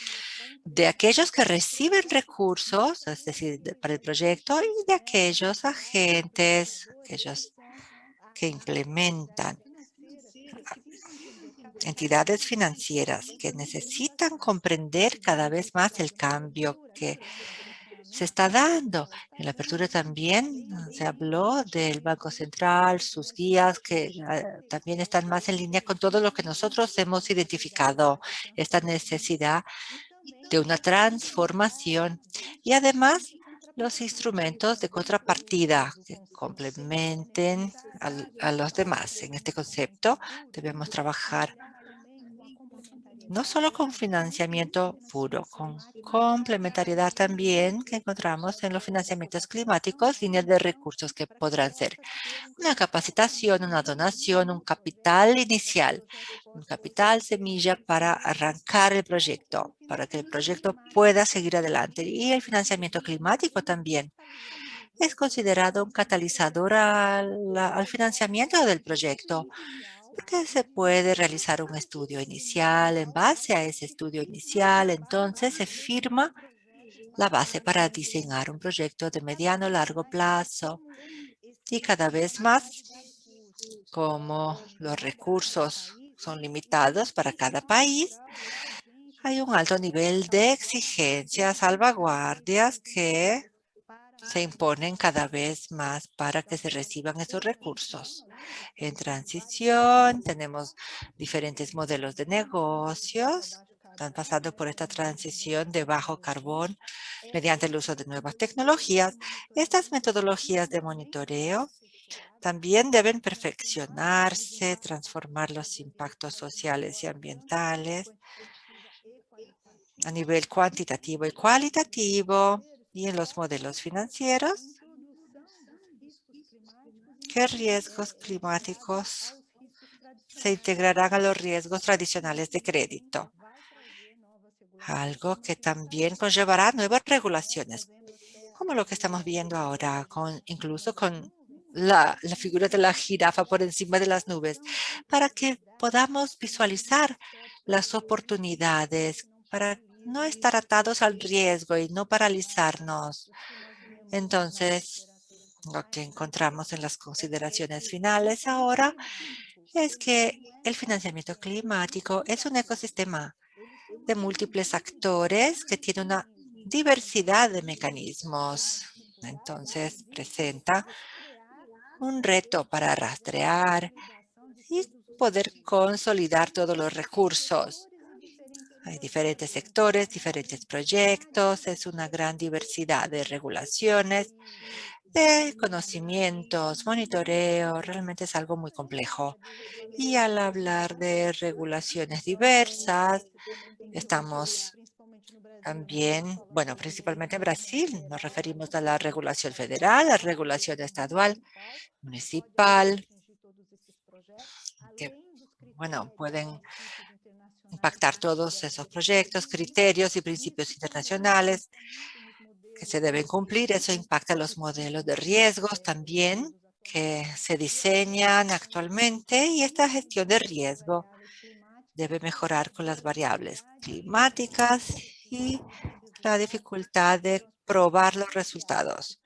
de aquellos que reciben recursos, es decir, para el proyecto, y de aquellos agentes, aquellos que implementan, entidades financieras que necesitan comprender cada vez más el cambio que se está dando. En la apertura también se habló del Banco Central, sus guías que también están más en línea con todo lo que nosotros hemos identificado, esta necesidad de una transformación y además los instrumentos de contrapartida que complementen a los demás. En este concepto debemos trabajar no solo con financiamiento puro, con complementariedad también que encontramos en los financiamientos climáticos, líneas de recursos que podrán ser una capacitación, una donación, un capital inicial, un capital semilla para arrancar el proyecto, para que el proyecto pueda seguir adelante. Y el financiamiento climático también es considerado un catalizador al financiamiento del proyecto, porque se puede realizar un estudio inicial. En base a ese estudio inicial, entonces se firma la base para diseñar un proyecto de mediano a largo plazo. Y cada vez más, como los recursos son limitados para cada país, hay un alto nivel de exigencias, salvaguardias que se imponen cada vez más para que se reciban esos recursos. En transición tenemos diferentes modelos de negocios. Están pasando por esta transición de bajo carbón mediante el uso de nuevas tecnologías. Estas metodologías de monitoreo también deben perfeccionarse, transformar los impactos sociales y ambientales a nivel cuantitativo y cualitativo y en los modelos financieros. ¿Qué riesgos climáticos se integrarán a los riesgos tradicionales de crédito? Algo que también conllevará nuevas regulaciones, como lo que estamos viendo ahora, incluso con la figura de la jirafa por encima de las nubes, para que podamos visualizar las oportunidades, para no estar atados al riesgo y no paralizarnos. Entonces, lo que encontramos en las consideraciones finales ahora es que el financiamiento climático es un ecosistema de múltiples actores que tiene una diversidad de mecanismos. Entonces, presenta un reto para rastrear y poder consolidar todos los recursos. Hay diferentes sectores, diferentes proyectos, es una gran diversidad de regulaciones, de conocimientos, monitoreo, realmente es algo muy complejo. Y al hablar de regulaciones diversas, estamos también, bueno, principalmente en Brasil, nos referimos a la regulación federal, la regulación estatal, municipal, que, bueno, pueden impactar todos esos proyectos, criterios y principios internacionales que se deben cumplir. Eso impacta los modelos de riesgos también que se diseñan actualmente y esta gestión de riesgo debe mejorar con las variables climáticas y la dificultad de probar los resultados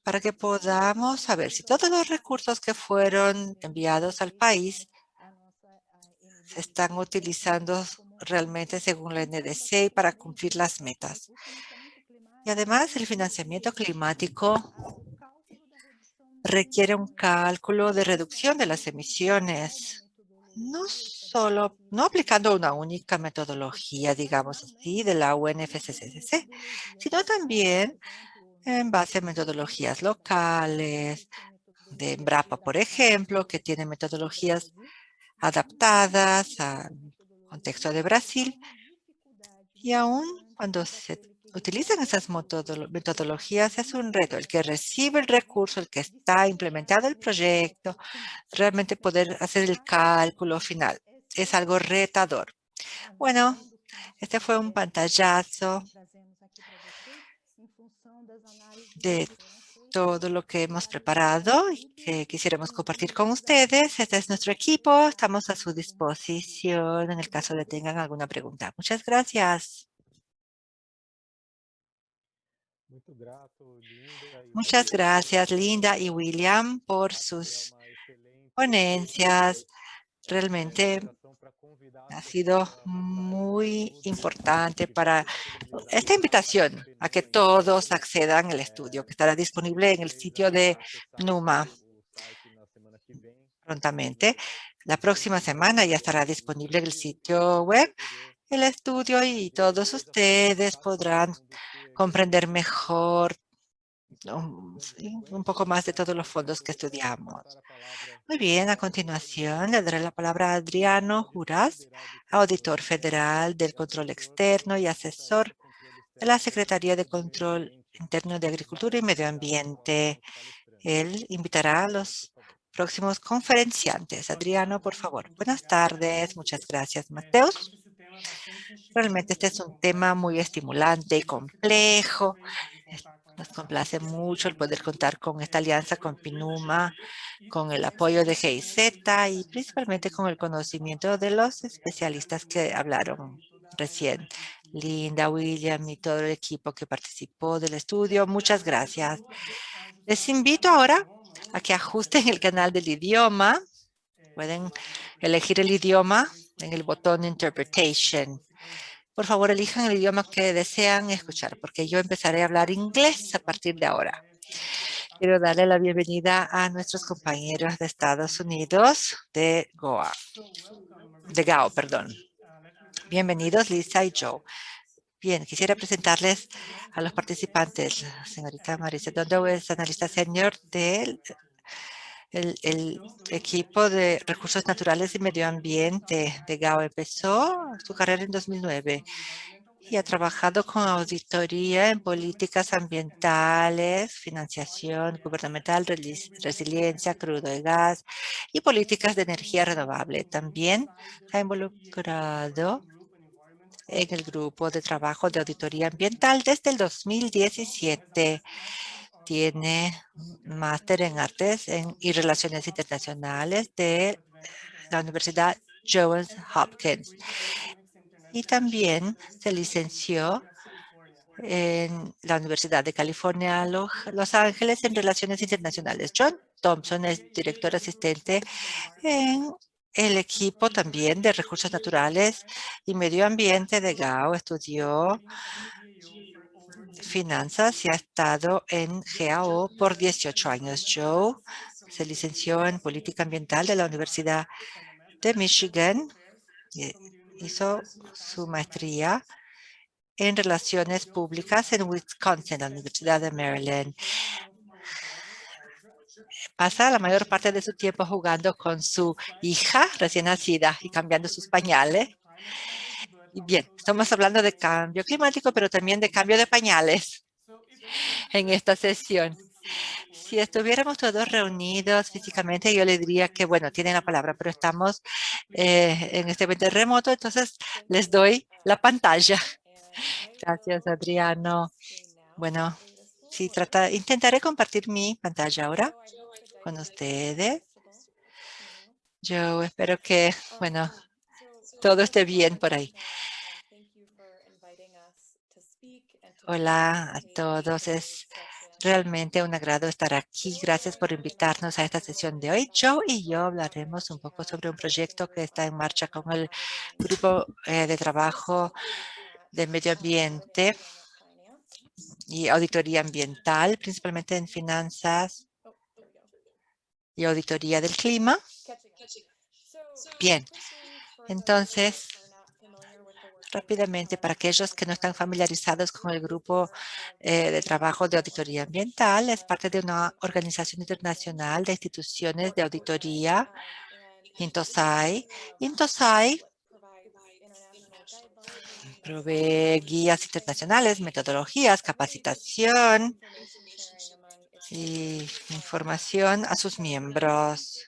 para que podamos saber si todos los recursos que fueron enviados al país se están utilizando realmente según la NDC para cumplir las metas. Y además, el financiamiento climático requiere un cálculo de reducción de las emisiones, no aplicando una única metodología, digamos así, de la UNFCCC, sino también en base a metodologías locales, de Embrapa, por ejemplo, que tiene metodologías adaptadas al contexto de Brasil. Y aún cuando se utilizan esas metodologías, es un reto. El que recibe el recurso, el que está implementado el proyecto, realmente poder hacer el cálculo final. Es algo retador. Bueno, este fue un pantallazo de todo lo que hemos preparado y que quisiéramos compartir con ustedes. Este es nuestro equipo. Estamos a su disposición en el caso de tengan alguna pregunta. Muchas gracias. Muchas gracias, Linda y William, por sus ponencias. Realmente ha sido muy importante para esta invitación a que todos accedan al estudio, que estará disponible en el sitio de PNUMA prontamente. La próxima semana ya estará disponible en el sitio web el estudio y todos ustedes podrán comprender mejor un poco más de todos los fondos que estudiamos. Muy bien, a continuación le daré la palabra a Adriano Juras, auditor federal del control externo y asesor de la Secretaría de Control Interno de Agricultura y Medio Ambiente. Él invitará a los próximos conferenciantes. Adriano, por favor. Buenas tardes. Muchas gracias, Mateus. Realmente este es un tema muy estimulante y complejo. Nos complace mucho el poder contar con esta alianza con PNUMA, con el apoyo de GIZ y principalmente con el conocimiento de los especialistas que hablaron recién. Linda, William y todo el equipo que participó del estudio. Muchas gracias. Les invito ahora a que ajusten el canal del idioma. Pueden elegir el idioma en el botón Interpretation. Por favor, elijan el idioma que desean escuchar, porque yo empezaré a hablar inglés a partir de ahora. Quiero darle la bienvenida a nuestros compañeros de Estados Unidos, de GAO, perdón. Bienvenidos, Lisa y Joe. Bien, quisiera presentarles a los participantes. La señorita Marisa Dondo es analista senior del el equipo de Recursos Naturales y Medio Ambiente de GAO. Empezó su carrera en 2009 y ha trabajado con auditoría en políticas ambientales, financiación gubernamental, resiliencia, crudo y gas y políticas de energía renovable. También se ha involucrado en el grupo de trabajo de auditoría ambiental desde el 2017. tiene máster en artes y relaciones internacionales de la Universidad Johns Hopkins. Y también se licenció en la Universidad de California, Los Ángeles, en Relaciones Internacionales. John Thompson es director asistente en el equipo también de Recursos Naturales y Medio Ambiente de GAO. Estudió finanzas y ha estado en GAO por 18 años. Joe se licenció en Política Ambiental de la Universidad de Michigan. Hizo su maestría en Relaciones Públicas en Wisconsin, la Universidad de Maryland. Pasa la mayor parte de su tiempo jugando con su hija recién nacida y cambiando sus pañales. Y bien, estamos hablando de cambio climático, pero también de cambio de pañales en esta sesión. Si estuviéramos todos reunidos físicamente, yo le diría que, bueno, tienen la palabra, pero estamos en este evento remoto, entonces les doy la pantalla. Gracias, Adriano. Bueno, sí, intentaré compartir mi pantalla ahora con ustedes. Yo espero que, bueno, todo esté bien por ahí. Hola a todos. Es realmente un agrado estar aquí. Gracias por invitarnos a esta sesión de hoy. Joe y yo hablaremos un poco sobre un proyecto que está en marcha con el grupo de trabajo de medio ambiente y auditoría ambiental, principalmente en finanzas y auditoría del clima. Bien, entonces, rápidamente, para aquellos que no están familiarizados con el grupo de trabajo de auditoría ambiental, es parte de una organización internacional de instituciones de auditoría, INTOSAI. INTOSAI provee guías internacionales, metodologías, capacitación y información a sus miembros.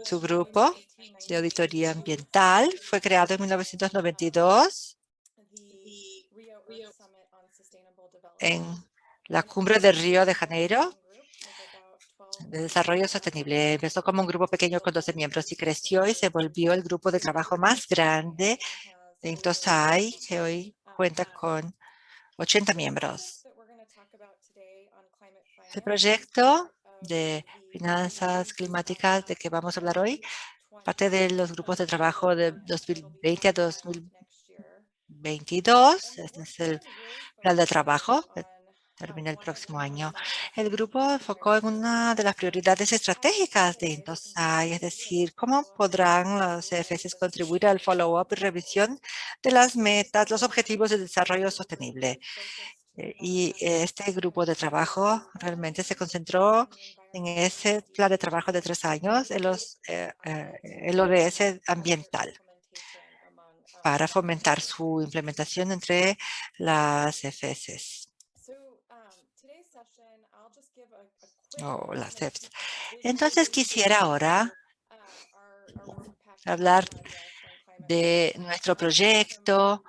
Su grupo de auditoría ambiental fue creado en 1992 en la cumbre de Río de Janeiro de desarrollo sostenible. Empezó como un grupo pequeño con 12 miembros y creció y se volvió el grupo de trabajo más grande de INTOSAI, que hoy cuenta con 80 miembros. El proyecto de finanzas climáticas de que vamos a hablar hoy, parte de los grupos de trabajo de 2020 a 2022. Este es el plan de trabajo que termina el próximo año. El grupo enfocó en una de las prioridades estratégicas de INTOSAI, es decir, cómo podrán los CFS contribuir al follow-up y revisión de las metas, los objetivos de desarrollo sostenible. Y este grupo de trabajo realmente se concentró en ese plan de trabajo de 3 años, en el ODS ambiental, para fomentar su implementación entre las CFS o las CEPs. Entonces quisiera ahora hablar de nuestro proyecto.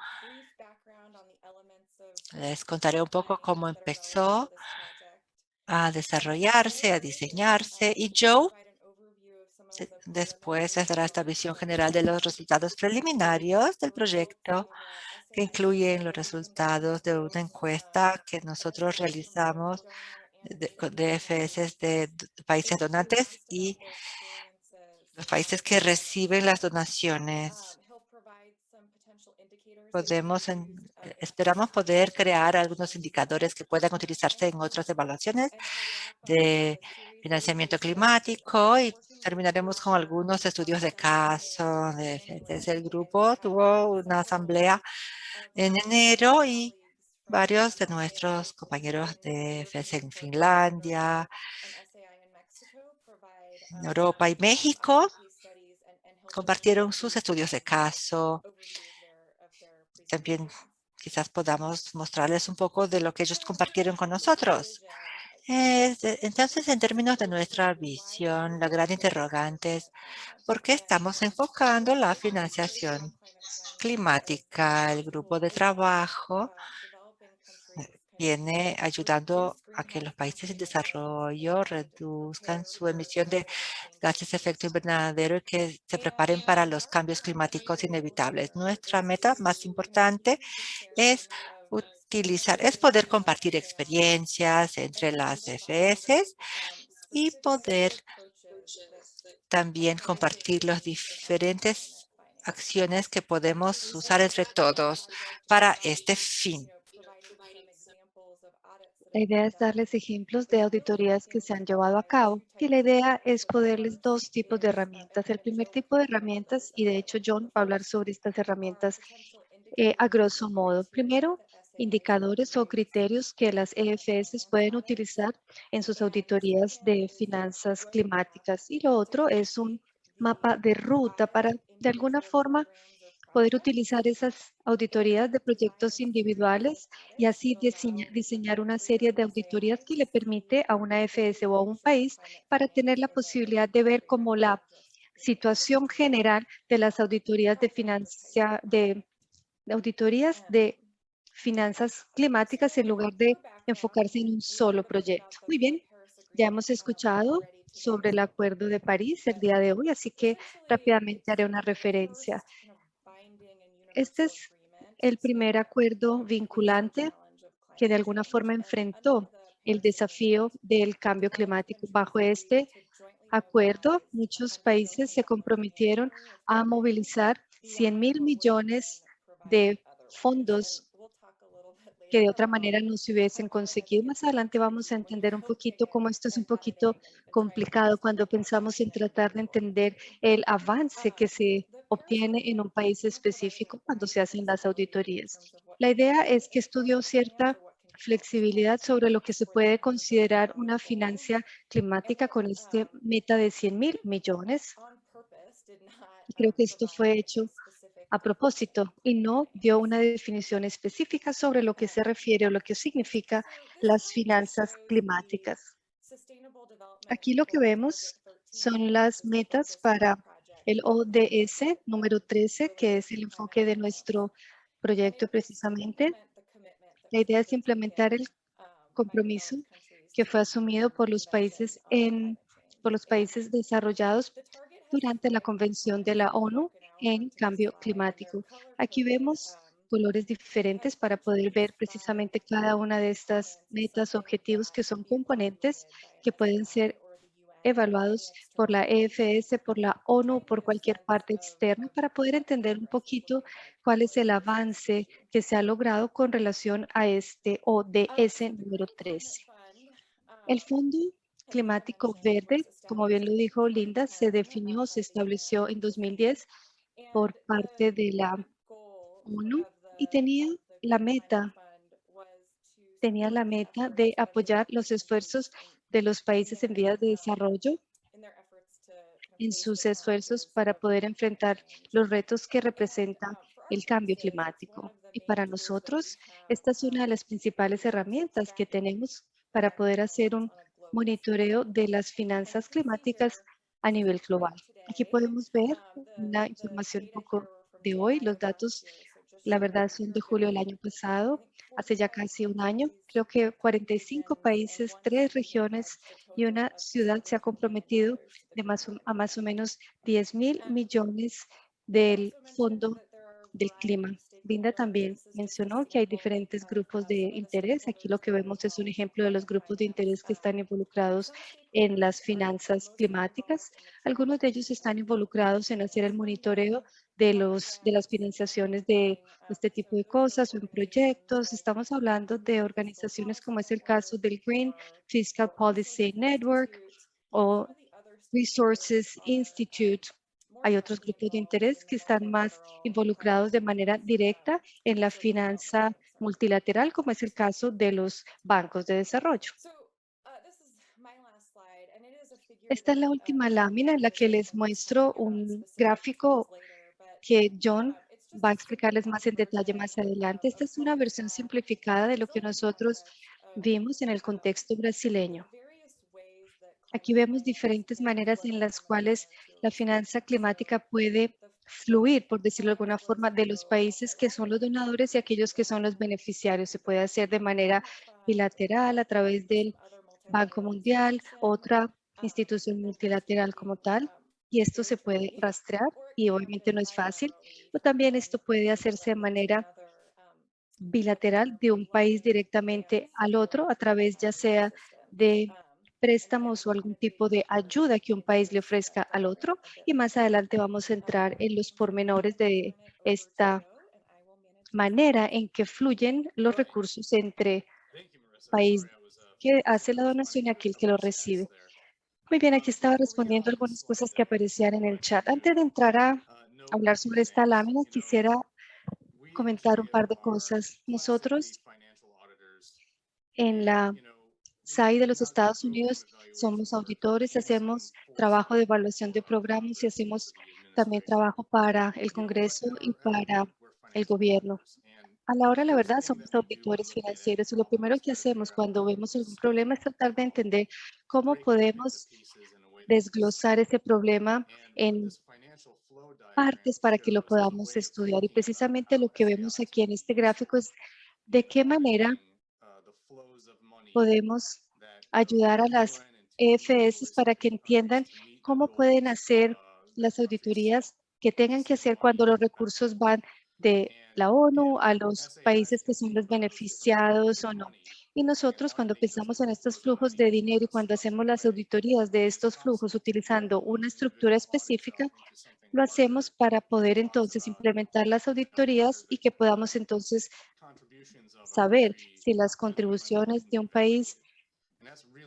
Les contaré un poco cómo empezó a desarrollarse, a diseñarse, y Joe después les dará esta visión general de los resultados preliminarios del proyecto, que incluyen los resultados de una encuesta que nosotros realizamos de FS de países donantes y los países que reciben las donaciones. Esperamos poder crear algunos indicadores que puedan utilizarse en otras evaluaciones de financiamiento climático y terminaremos con algunos estudios de caso. Desde el grupo tuvo una asamblea en enero y varios de nuestros compañeros de FS en Finlandia, en Europa y México compartieron sus estudios de caso. También quizás podamos mostrarles un poco de lo que ellos compartieron con nosotros. Entonces, en términos de nuestra visión, la gran interrogante es ¿por qué estamos enfocando la financiación climática? El grupo de trabajo viene ayudando a que los países en desarrollo reduzcan su emisión de gases de efecto invernadero y que se preparen para los cambios climáticos inevitables. Nuestra meta más importante es poder compartir experiencias entre las EFS y poder también compartir las diferentes acciones que podemos usar entre todos para este fin. La idea es darles ejemplos de auditorías que se han llevado a cabo y la idea es poderles dos tipos de herramientas. El primer tipo de herramientas, y de hecho John va a hablar sobre estas herramientas a grosso modo. Primero, indicadores o criterios que las EFS pueden utilizar en sus auditorías de finanzas climáticas. Y lo otro es un mapa de ruta para, de alguna forma, poder utilizar esas auditorías de proyectos individuales y así diseñar una serie de auditorías que le permite a una EFS o a un país para tener la posibilidad de ver como la situación general de las auditorías de auditorías de finanzas climáticas en lugar de enfocarse en un solo proyecto. Muy bien, ya hemos escuchado sobre el Acuerdo de París el día de hoy, así que rápidamente haré una referencia. Este es el primer acuerdo vinculante que de alguna forma enfrentó el desafío del cambio climático. Bajo este acuerdo, muchos países se comprometieron a movilizar 100.000 millones de fondos que de otra manera no se hubiesen conseguido. Más adelante vamos a entender un poquito cómo esto es un poquito complicado cuando pensamos en tratar de entender el avance que se obtiene en un país específico cuando se hacen las auditorías. La idea es que estudió cierta flexibilidad sobre lo que se puede considerar una financia climática con este meta de 100.000 millones. Y creo que esto fue hecho a propósito y no dio una definición específica sobre lo que se refiere o lo que significa las finanzas climáticas. Aquí lo que vemos son las metas para el ODS número 13, que es el enfoque de nuestro proyecto precisamente. La idea es implementar el compromiso que fue asumido por los países desarrollados durante la Convención de la ONU en Cambio Climático. Aquí vemos colores diferentes para poder ver precisamente cada una de estas metas, objetivos que son componentes que pueden ser evaluados por la EFS, por la ONU, por cualquier parte externa, para poder entender un poquito cuál es el avance que se ha logrado con relación a este ODS número 13. El Fondo Climático Verde, como bien lo dijo Linda, se definió, se estableció en 2010 por parte de la ONU y tenía la meta de apoyar los esfuerzos de los países en vías de desarrollo en sus esfuerzos para poder enfrentar los retos que representa el cambio climático. Y para nosotros, esta es una de las principales herramientas que tenemos para poder hacer un monitoreo de las finanzas climáticas a nivel global. Aquí podemos ver una información un poco de hoy. Los datos, la verdad, son de julio del año pasado, hace ya casi un año. Creo que 45 países, 3 regiones y una ciudad se ha comprometido a más o menos 10.000 millones del Fondo del Clima. Linda también mencionó que hay diferentes grupos de interés. Aquí lo que vemos es un ejemplo de los grupos de interés que están involucrados en las finanzas climáticas. Algunos de ellos están involucrados en hacer el monitoreo de las financiaciones de este tipo de cosas o en proyectos. Estamos hablando de organizaciones como es el caso del Green Fiscal Policy Network o Resources Institute. Hay otros grupos de interés que están más involucrados de manera directa en la finanza multilateral, como es el caso de los bancos de desarrollo. Esta es la última lámina en la que les muestro un gráfico que John va a explicarles más en detalle más adelante. Esta es una versión simplificada de lo que nosotros vimos en el contexto brasileño. Aquí vemos diferentes maneras en las cuales la finanza climática puede fluir, por decirlo de alguna forma, de los países que son los donadores y aquellos que son los beneficiarios. Se puede hacer de manera bilateral a través del Banco Mundial, otra institución multilateral como tal, y esto se puede rastrear y obviamente no es fácil, o también esto puede hacerse de manera bilateral de un país directamente al otro a través ya sea de préstamos o algún tipo de ayuda que un país le ofrezca al otro. Y más adelante vamos a entrar en los pormenores de esta manera en que fluyen los recursos entre país que hace la donación y aquel que lo recibe. Muy bien, aquí estaba respondiendo algunas cosas que aparecían en el chat. Antes de entrar a hablar sobre esta lámina, quisiera comentar un par de cosas. Nosotros en la SAI de los Estados Unidos somos auditores, hacemos trabajo de evaluación de programas y hacemos también trabajo para el Congreso y para el gobierno. A la hora, la verdad, somos auditores financieros y lo primero que hacemos cuando vemos algún problema es tratar de entender cómo podemos desglosar ese problema en partes para que lo podamos estudiar. Y precisamente lo que vemos aquí en este gráfico es de qué manera podemos ayudar a las EFS para que entiendan cómo pueden hacer las auditorías que tengan que hacer cuando los recursos van de la ONU a los países que son los beneficiados o no. Y nosotros cuando pensamos en estos flujos de dinero y cuando hacemos las auditorías de estos flujos utilizando una estructura específica, lo hacemos para poder entonces implementar las auditorías y que podamos entonces saber si las contribuciones de un país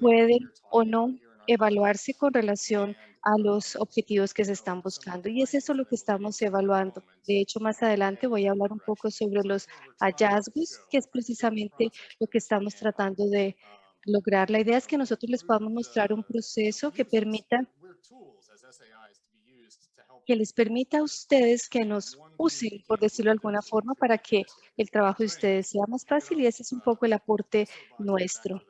pueden o no evaluarse con relación a los objetivos que se están buscando. Y es eso lo que estamos evaluando. De hecho, más adelante voy a hablar un poco sobre los hallazgos, que es precisamente lo que estamos tratando de lograr. La idea es que nosotros les podamos mostrar un proceso que les permita a ustedes que nos usen, por decirlo de alguna forma, para que el trabajo de ustedes sea más fácil y ese es un poco el aporte nuestro.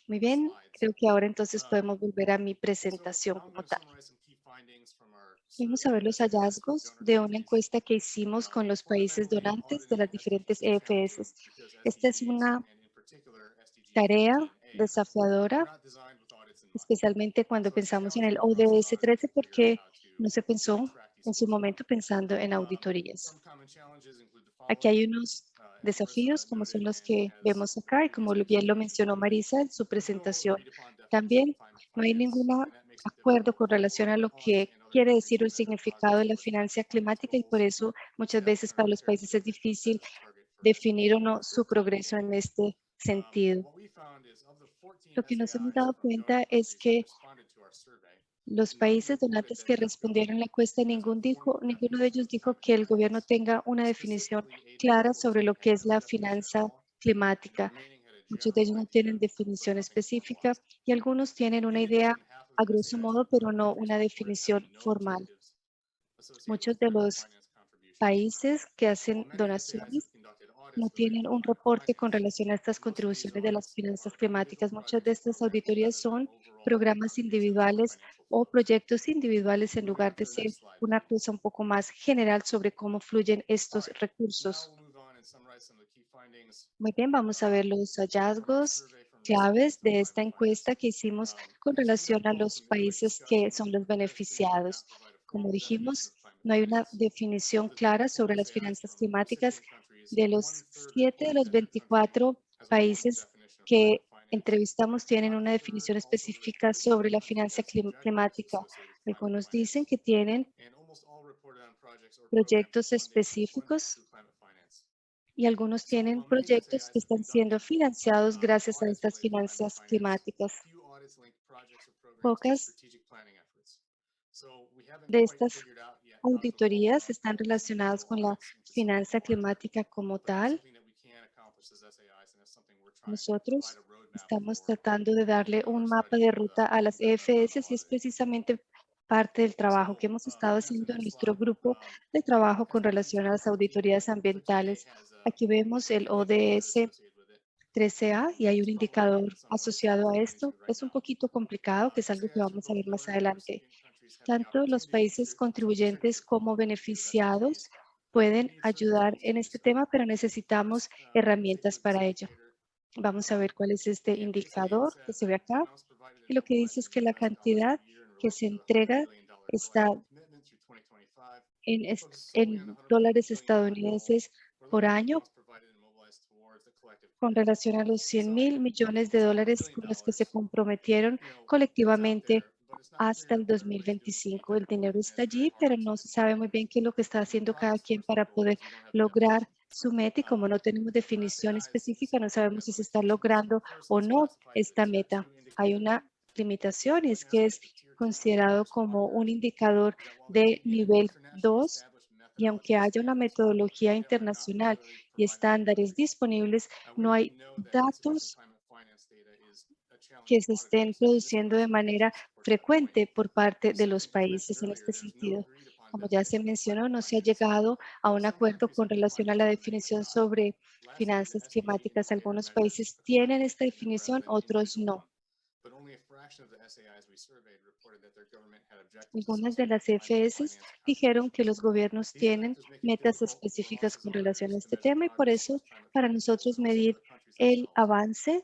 Muy bien, creo que ahora entonces podemos volver a mi presentación como tal. Vamos a ver los hallazgos de una encuesta que hicimos con los países donantes de las diferentes EFS. Esta es una tarea desafiadora, especialmente cuando pensamos en el ODS 13, porque no se pensó en su momento pensando en auditorías. Aquí hay unos desafíos como son los que vemos acá y como bien lo mencionó Marisa en su presentación. También no hay ningún acuerdo con relación a lo que quiere decir el significado de la financia climática y por eso muchas veces para los países es difícil definir o no su progreso en este sentido. Lo que nos hemos dado cuenta es que los países donantes que respondieron a la encuesta, ninguno de ellos dijo que el gobierno tenga una definición clara sobre lo que es la finanza climática. Muchos de ellos no tienen definición específica y algunos tienen una idea a grosso modo, pero no una definición formal. Muchos de los países que hacen donaciones no tienen un reporte con relación a estas contribuciones de las finanzas climáticas. Muchas de estas auditorías son programas individuales o proyectos individuales en lugar de ser una cosa un poco más general sobre cómo fluyen estos recursos. Muy bien, vamos a ver los hallazgos claves de esta encuesta que hicimos con relación a los países que son los beneficiados. Como dijimos, no hay una definición clara sobre las finanzas climáticas. De los 7 de los 24 países que entrevistamos tienen una definición específica sobre la financia climática. Algunos dicen que tienen proyectos específicos y algunos tienen proyectos que están siendo financiados gracias a estas finanzas climáticas. Pocas de estas auditorías están relacionadas con la finanza climática como tal. Nosotros estamos tratando de darle un mapa de ruta a las EFS y es precisamente parte del trabajo que hemos estado haciendo en nuestro grupo de trabajo con relación a las auditorías ambientales. Aquí vemos el ODS 13A y hay un indicador asociado a esto. Es un poquito complicado, que es algo que vamos a ver más adelante. Tanto los países contribuyentes como beneficiados pueden ayudar en este tema, pero necesitamos herramientas para ello. Vamos a ver cuál es este indicador que se ve acá. Y lo que dice es que la cantidad que se entrega está en dólares estadounidenses por año con relación a los 100.000 millones de dólares con los que se comprometieron colectivamente hasta el 2025. El dinero está allí, pero no se sabe muy bien qué es lo que está haciendo cada quien para poder lograr su meta, y como no tenemos definición específica, no sabemos si se está logrando o no esta meta. Hay una limitación, y es que es considerado como un indicador de nivel 2, y aunque haya una metodología internacional y estándares disponibles, no hay datos que se estén produciendo de manera frecuente por parte de los países en este sentido. Como ya se mencionó, no se ha llegado a un acuerdo con relación a la definición sobre finanzas climáticas. Algunos países tienen esta definición, otros no. Algunas de las EFS dijeron que los gobiernos tienen metas específicas con relación a este tema, y por eso para nosotros medir el avance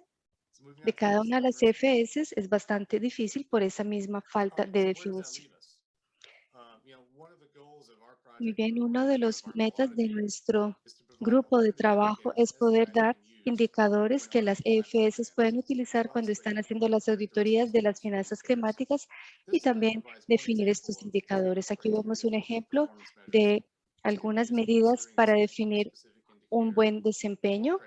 de cada una de las EFS es bastante difícil por esa misma falta de definición. Muy bien, uno de los metas de nuestro grupo de trabajo es poder dar indicadores que las EFS pueden utilizar cuando están haciendo las auditorías de las finanzas climáticas, y también definir estos indicadores. Aquí vemos un ejemplo de algunas medidas para definir un buen desempeño.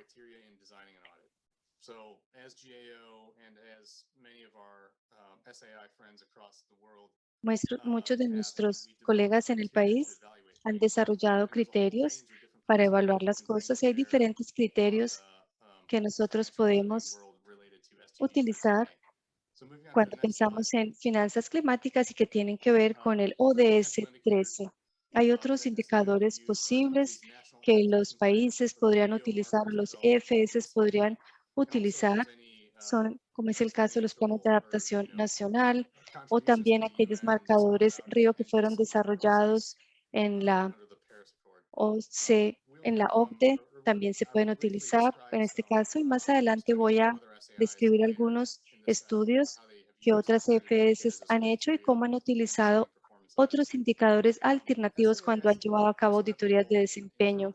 Muchos de nuestros colegas en el país han desarrollado criterios para evaluar las cosas, y hay diferentes criterios que nosotros podemos utilizar cuando pensamos en finanzas climáticas y que tienen que ver con el ODS 13. Hay otros indicadores posibles que los países podrían utilizar, los EFS podrían utilizar, son, como es el caso de los planes de adaptación nacional, o también aquellos marcadores RIO que fueron desarrollados en la OCDE, también se pueden utilizar en este caso, y más adelante voy a describir algunos estudios que otras EFS han hecho y cómo han utilizado otros indicadores alternativos cuando han llevado a cabo auditorías de desempeño.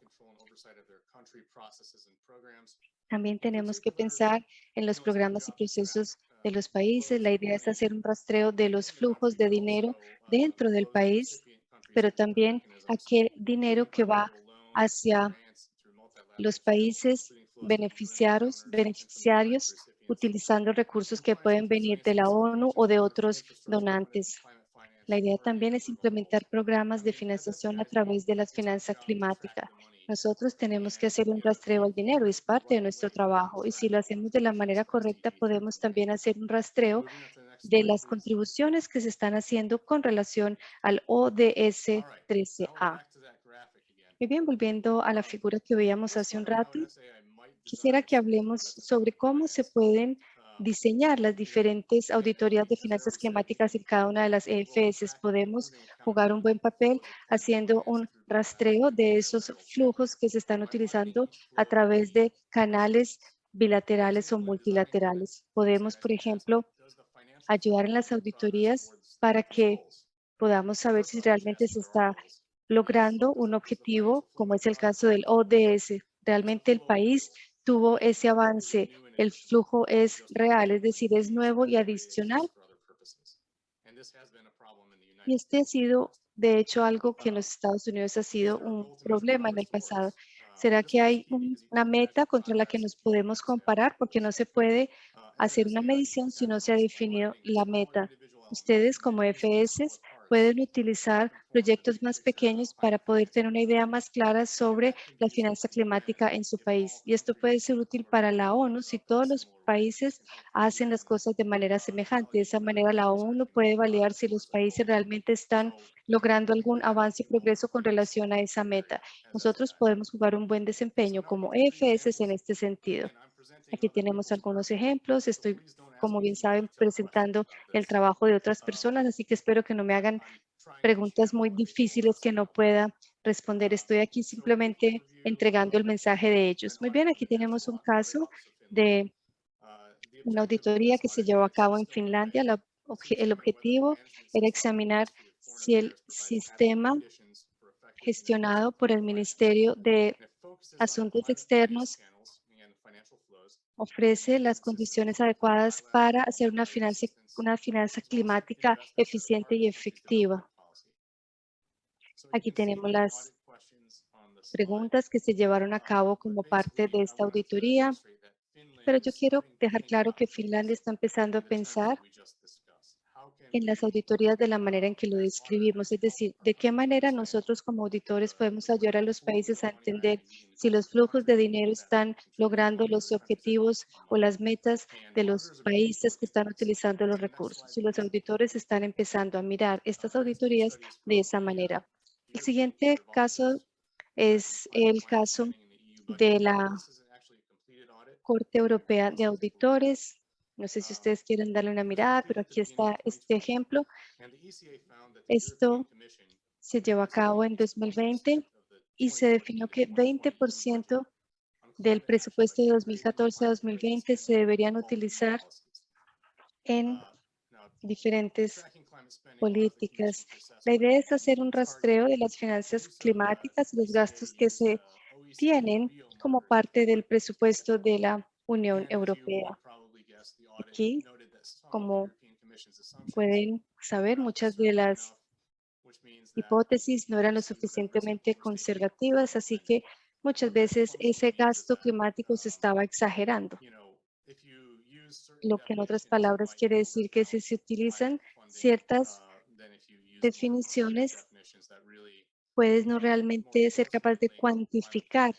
También tenemos que pensar en los programas y procesos de los países. La idea es hacer un rastreo de los flujos de dinero dentro del país, pero también aquel dinero que va hacia los países beneficiarios utilizando recursos que pueden venir de la ONU o de otros donantes. La idea también es implementar programas de financiación a través de la finanza climática. Nosotros tenemos que hacer un rastreo al dinero, es parte de nuestro trabajo, y si lo hacemos de la manera correcta, podemos también hacer un rastreo de las contribuciones que se están haciendo con relación al ODS 13A. Muy bien, volviendo a la figura que veíamos hace un rato, quisiera que hablemos sobre cómo se pueden diseñar las diferentes auditorías de finanzas climáticas en cada una de las EFS. Podemos jugar un buen papel haciendo un rastreo de esos flujos que se están utilizando a través de canales bilaterales o multilaterales. Podemos, por ejemplo, ayudar en las auditorías para que podamos saber si realmente se está logrando un objetivo, como es el caso del ODS. Realmente el país tuvo ese avance, el flujo es real, es decir, es nuevo y adicional. Y este ha sido, de hecho, algo que en los Estados Unidos ha sido un problema en el pasado. ¿Será que hay una meta contra la que nos podemos comparar? Porque no se puede hacer una medición si no se ha definido la meta. Ustedes como FS pueden utilizar proyectos más pequeños para poder tener una idea más clara sobre la finanza climática en su país. Y esto puede ser útil para la ONU si todos los países hacen las cosas de manera semejante. De esa manera la ONU puede validar si los países realmente están logrando algún avance y progreso con relación a esa meta. Nosotros podemos jugar un buen desempeño como EFS en este sentido. Aquí tenemos algunos ejemplos. Estoy como bien saben, presentando el trabajo de otras personas, así que espero que no me hagan preguntas muy difíciles que no pueda responder. Estoy aquí simplemente entregando el mensaje de ellos. Muy bien, aquí tenemos un caso de una auditoría que se llevó a cabo en Finlandia. El objetivo era examinar si el sistema gestionado por el Ministerio de Asuntos Externos ofrece las condiciones adecuadas para hacer una finanza climática eficiente y efectiva. Aquí tenemos las preguntas que se llevaron a cabo como parte de esta auditoría, pero yo quiero dejar claro que Finlandia está empezando a pensar en las auditorías de la manera en que lo describimos, es decir, de qué manera nosotros como auditores podemos ayudar a los países a entender si los flujos de dinero están logrando los objetivos o las metas de los países que están utilizando los recursos. Y los auditores están empezando a mirar estas auditorías de esa manera. El siguiente caso es el caso de la Corte Europea de Auditores. No sé si ustedes quieren darle una mirada, pero aquí está este ejemplo. Esto se llevó a cabo en 2020 y se definió que 20% del presupuesto de 2014 a 2020 se deberían utilizar en diferentes políticas. La idea es hacer un rastreo de las finanzas climáticas y los gastos que se tienen como parte del presupuesto de la Unión Europea. Aquí, como pueden saber, muchas de las hipótesis no eran lo suficientemente conservativas, así que muchas veces ese gasto climático se estaba exagerando. Lo que en otras palabras quiere decir que si se utilizan ciertas definiciones, puedes no realmente ser capaz de cuantificar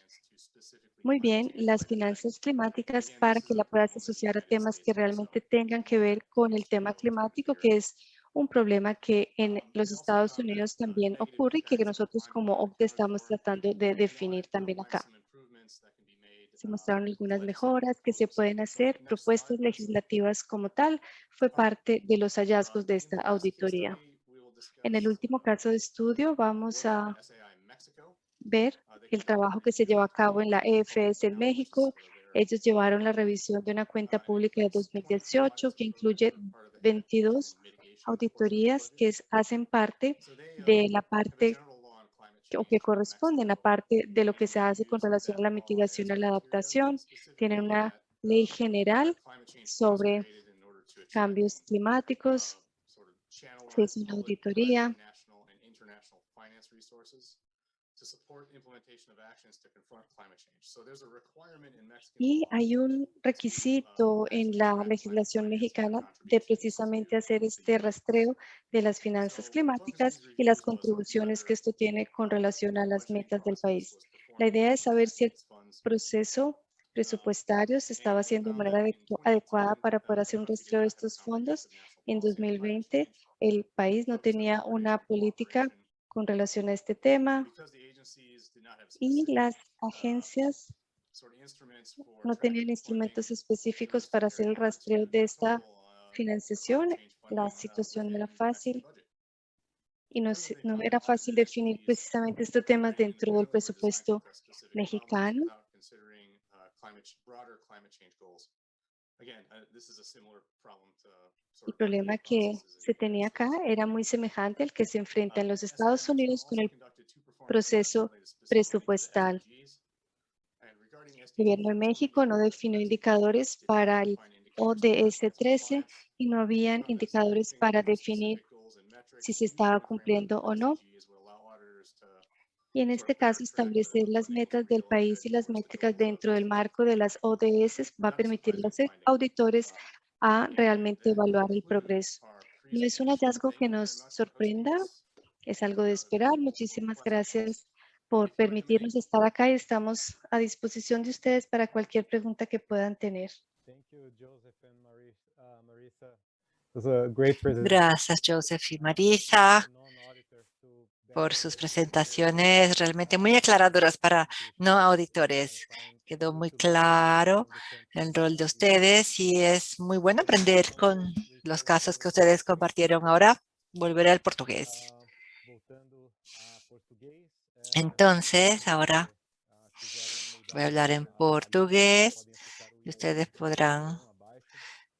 muy bien las finanzas climáticas para que la puedas asociar a temas que realmente tengan que ver con el tema climático, que es un problema que en los Estados Unidos también ocurre y que nosotros como OCDE estamos tratando de definir también acá. Se mostraron algunas mejoras que se pueden hacer, propuestas legislativas como tal, fue parte de los hallazgos de esta auditoría. En el último caso de estudio vamos a ver el trabajo que se llevó a cabo en la EFS en México. Ellos llevaron la revisión de una cuenta pública de 2018 que incluye 22 auditorías que hacen parte de la parte o que corresponden a parte de lo que se hace con relación a la mitigación y la adaptación. Tienen una ley general sobre cambios climáticos. Se hizo una auditoría. Y hay un requisito en la legislación mexicana de precisamente hacer este rastreo de las finanzas climáticas y las contribuciones que esto tiene con relación a las metas del país. La idea es saber si el proceso presupuestario se estaba haciendo de manera adecuada para poder hacer un rastreo de estos fondos. En 2020, el país no tenía una política con relación a este tema y las agencias no tenían instrumentos específicos para hacer el rastreo de esta financiación. La situación no era fácil y no era fácil definir precisamente estos temas dentro del presupuesto mexicano. El problema que se tenía acá era muy semejante al que se enfrenta en los Estados Unidos con el proceso presupuestal. El gobierno de México no definió indicadores para el ODS 13 y no habían indicadores para definir si se estaba cumpliendo o no. Y en este caso, establecer las metas del país y las métricas dentro del marco de las ODS va a permitir a los auditores a realmente evaluar el progreso. No es un hallazgo que nos sorprenda, es algo de esperar. Muchísimas gracias por permitirnos estar acá y estamos a disposición de ustedes para cualquier pregunta que puedan tener. Gracias, Joseph y Marisa, por sus presentaciones realmente muy aclaradoras para no auditores. quedó muy claro el rol de ustedes y es muy bueno aprender con los casos que ustedes compartieron. Ahora volveré al portugués. Entonces, ahora voy a hablar en portugués y ustedes podrán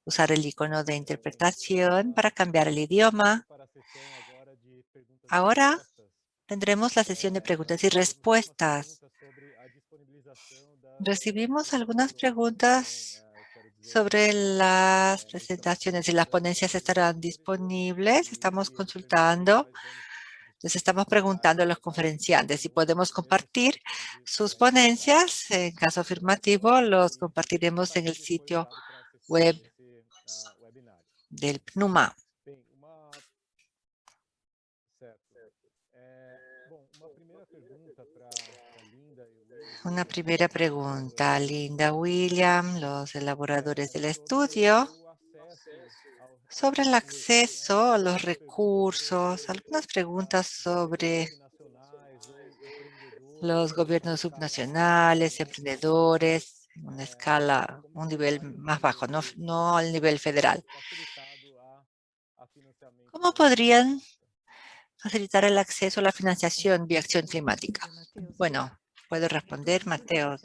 usar el icono de interpretación para cambiar el idioma. Ahora tendremos la sesión de preguntas y respuestas. Recibimos algunas preguntas sobre las presentaciones y las ponencias estarán disponibles. Estamos consultando. Les estamos preguntando a los conferenciantes si podemos compartir sus ponencias. En caso afirmativo, los compartiremos en el sitio web del PNUMA. Una primera pregunta, Linda, William, los elaboradores del estudio, sobre el acceso a los recursos, algunas preguntas sobre los gobiernos subnacionales, emprendedores, en una escala, un nivel más bajo, no al nivel federal. ¿Cómo podrían facilitar el acceso a la financiación vía acción climática? Bueno, puedo responder, Mateo.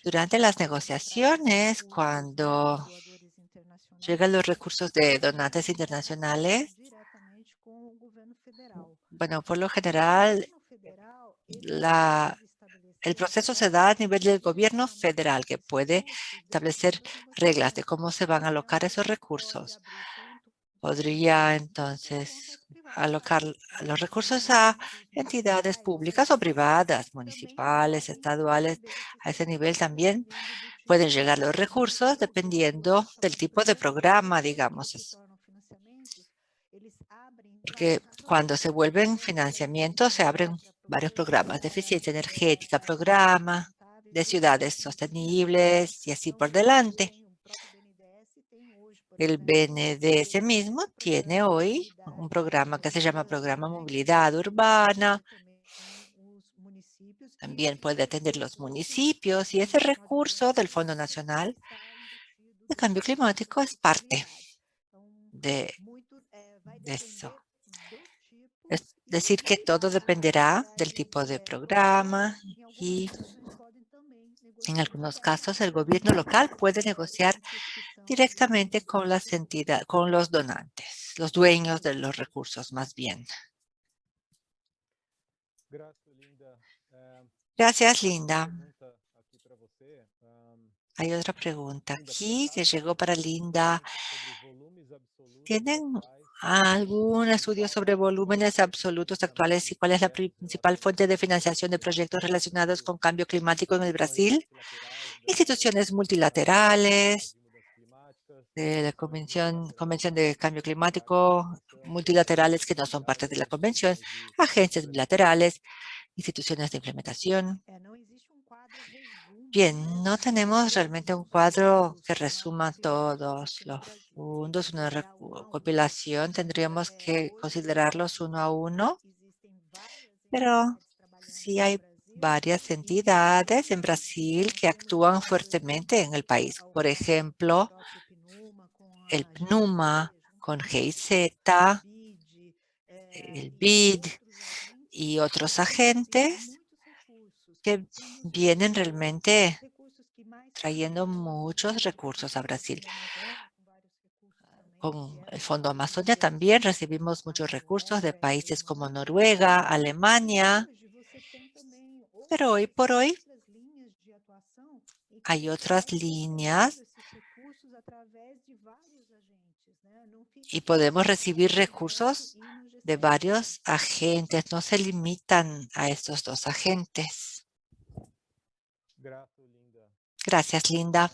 Durante las negociaciones, cuando llegan los recursos de donantes internacionales, bueno, por lo general, el proceso se da a nivel del gobierno federal, que puede establecer reglas de cómo se van a alocar esos recursos. Podría entonces alocar los recursos a entidades públicas o privadas, municipales, estaduales. A ese nivel también pueden llegar los recursos dependiendo del tipo de programa, digamos. Porque cuando se vuelven financiamientos, se abren varios programas de eficiencia energética, programa de ciudades sostenibles y así por delante. El BNDES mismo tiene hoy un programa que se llama Programa Movilidad Urbana. También puede atender los municipios y ese recurso del Fondo Nacional de Cambio Climático es parte de eso. Es decir, que todo dependerá del tipo de programa y en algunos casos el gobierno local puede negociar directamente con las entidades, con los donantes, los dueños de los recursos más bien. Gracias, Linda. Hay otra pregunta aquí que llegó para Linda. ¿Tienen algún estudio sobre volúmenes absolutos actuales y cuál es la principal fuente de financiación de proyectos relacionados con cambio climático en el Brasil? Instituciones multilaterales, de la Convención de Cambio Climático, multilaterales que no son parte de la convención, agencias bilaterales, instituciones de implementación. Bien, no tenemos realmente un cuadro que resuma todos los fondos, una recopilación. Tendríamos que considerarlos uno a uno, pero sí hay varias entidades en Brasil que actúan fuertemente en el país. Por ejemplo, el PNUMA con GIZ, el BID y otros agentes que vienen realmente trayendo muchos recursos a Brasil. Con el Fondo Amazonia también recibimos muchos recursos de países como Noruega, Alemania, pero hoy por hoy hay otras líneas y podemos recibir recursos de varios agentes, no se limitan a estos dos agentes. Gracias, Linda.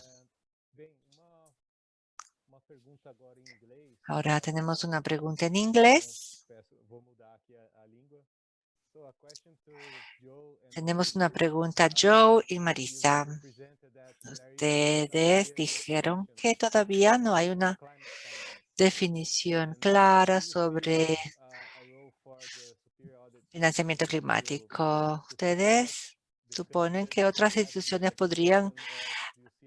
Ahora tenemos una pregunta en inglés. Tenemos una pregunta a Joe y Marisa. Ustedes dijeron que todavía no hay una definición clara sobre financiamiento climático. Ustedes suponen que otras instituciones podrían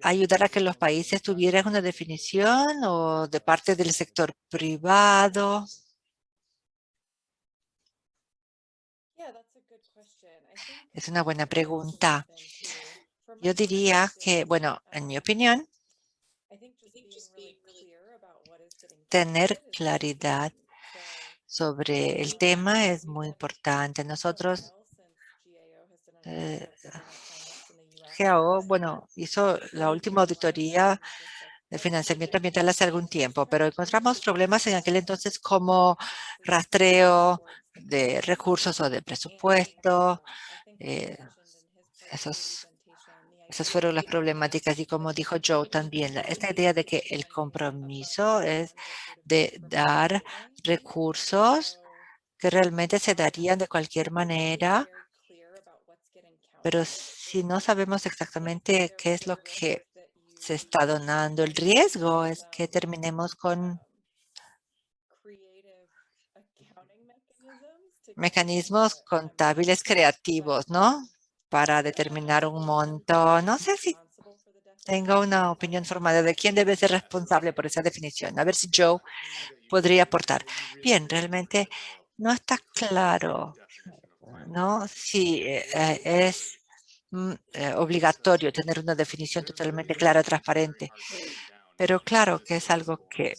ayudar a que los países tuvieran una definición o de parte del sector privado. Es una buena pregunta. Yo diría que, bueno, en mi opinión, tener claridad sobre el tema es muy importante. Nosotros, GAO, bueno, hizo la última auditoría de financiamiento ambiental hace algún tiempo, pero encontramos problemas en aquel entonces como rastreo de recursos o de presupuesto. Esas fueron las problemáticas y como dijo Joe también, esta idea de que el compromiso es de dar recursos que realmente se darían de cualquier manera, pero si no sabemos exactamente qué es lo que se está donando, el riesgo es que terminemos con mecanismos contables creativos, ¿no? Para determinar un monto. No sé si tengo una opinión formada de quién debe ser responsable por esa definición. A ver si Joe podría aportar. Bien, realmente no está claro, ¿no? Si es obligatorio tener una definición totalmente clara, transparente. Pero claro que es algo que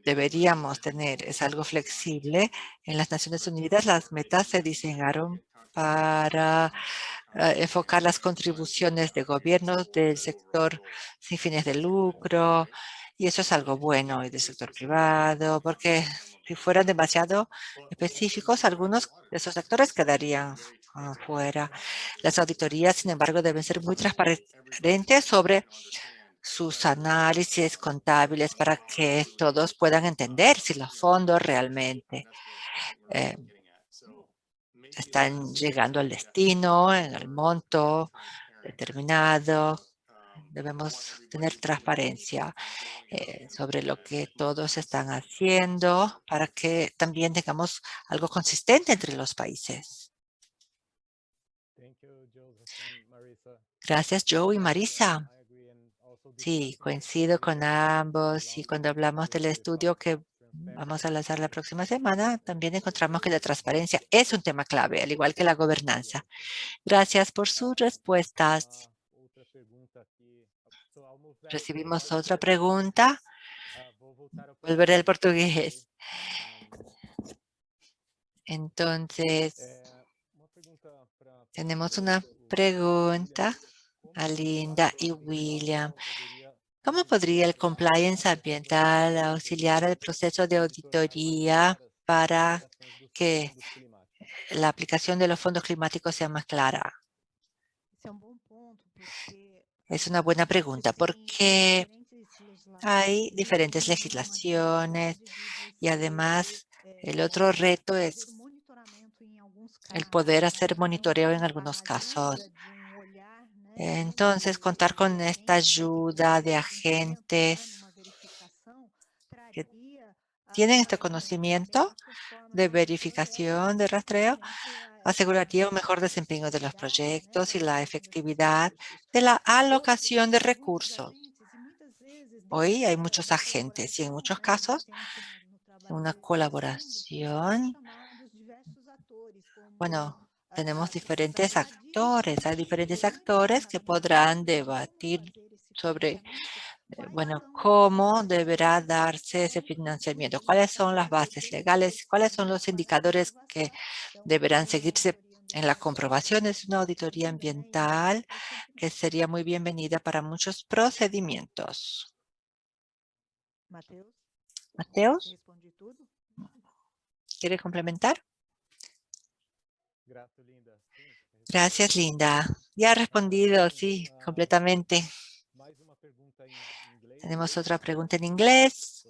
deberíamos tener, es algo flexible. En las Naciones Unidas las metas se diseñaron para enfocar las contribuciones de gobiernos del sector sin fines de lucro, y eso es algo bueno, y del sector privado, porque si fueran demasiado específicos, algunos de esos sectores quedarían fuera. Las auditorías, sin embargo, deben ser muy transparentes sobre sus análisis contables para que todos puedan entender si los fondos realmente eh, están llegando al destino, en el monto determinado. Debemos tener transparencia sobre lo que todos están haciendo para que también tengamos algo consistente entre los países. Gracias, Joe y Marisa. Sí, coincido con ambos y cuando hablamos del estudio que vamos a lanzar la próxima semana, también encontramos que la transparencia es un tema clave, al igual que la gobernanza. Gracias por sus respuestas. Recibimos otra pregunta. Volveré al portugués. Entonces, tenemos una pregunta a Linda y William. ¿Cómo podría el compliance ambiental auxiliar al proceso de auditoría para que la aplicación de los fondos climáticos sea más clara? Es una buena pregunta porque hay diferentes legislaciones y además el otro reto es el poder hacer monitoreo en algunos casos. Entonces, contar con esta ayuda de agentes que tienen este conocimiento de verificación, de rastreo, aseguraría un mejor desempeño de los proyectos y la efectividad de la alocación de recursos. Hoy hay muchos agentes y en muchos casos una colaboración. Bueno, tenemos diferentes actores. Hay diferentes actores que podrán debatir sobre, bueno, cómo deberá darse ese financiamiento, cuáles son las bases legales, cuáles son los indicadores que deberán seguirse en la comprobación. Es una auditoría ambiental que sería muy bienvenida para muchos procedimientos. Mateus, ¿quiere complementar? Gracias, Linda. Ya ha respondido, sí, completamente. Tenemos otra pregunta en inglés.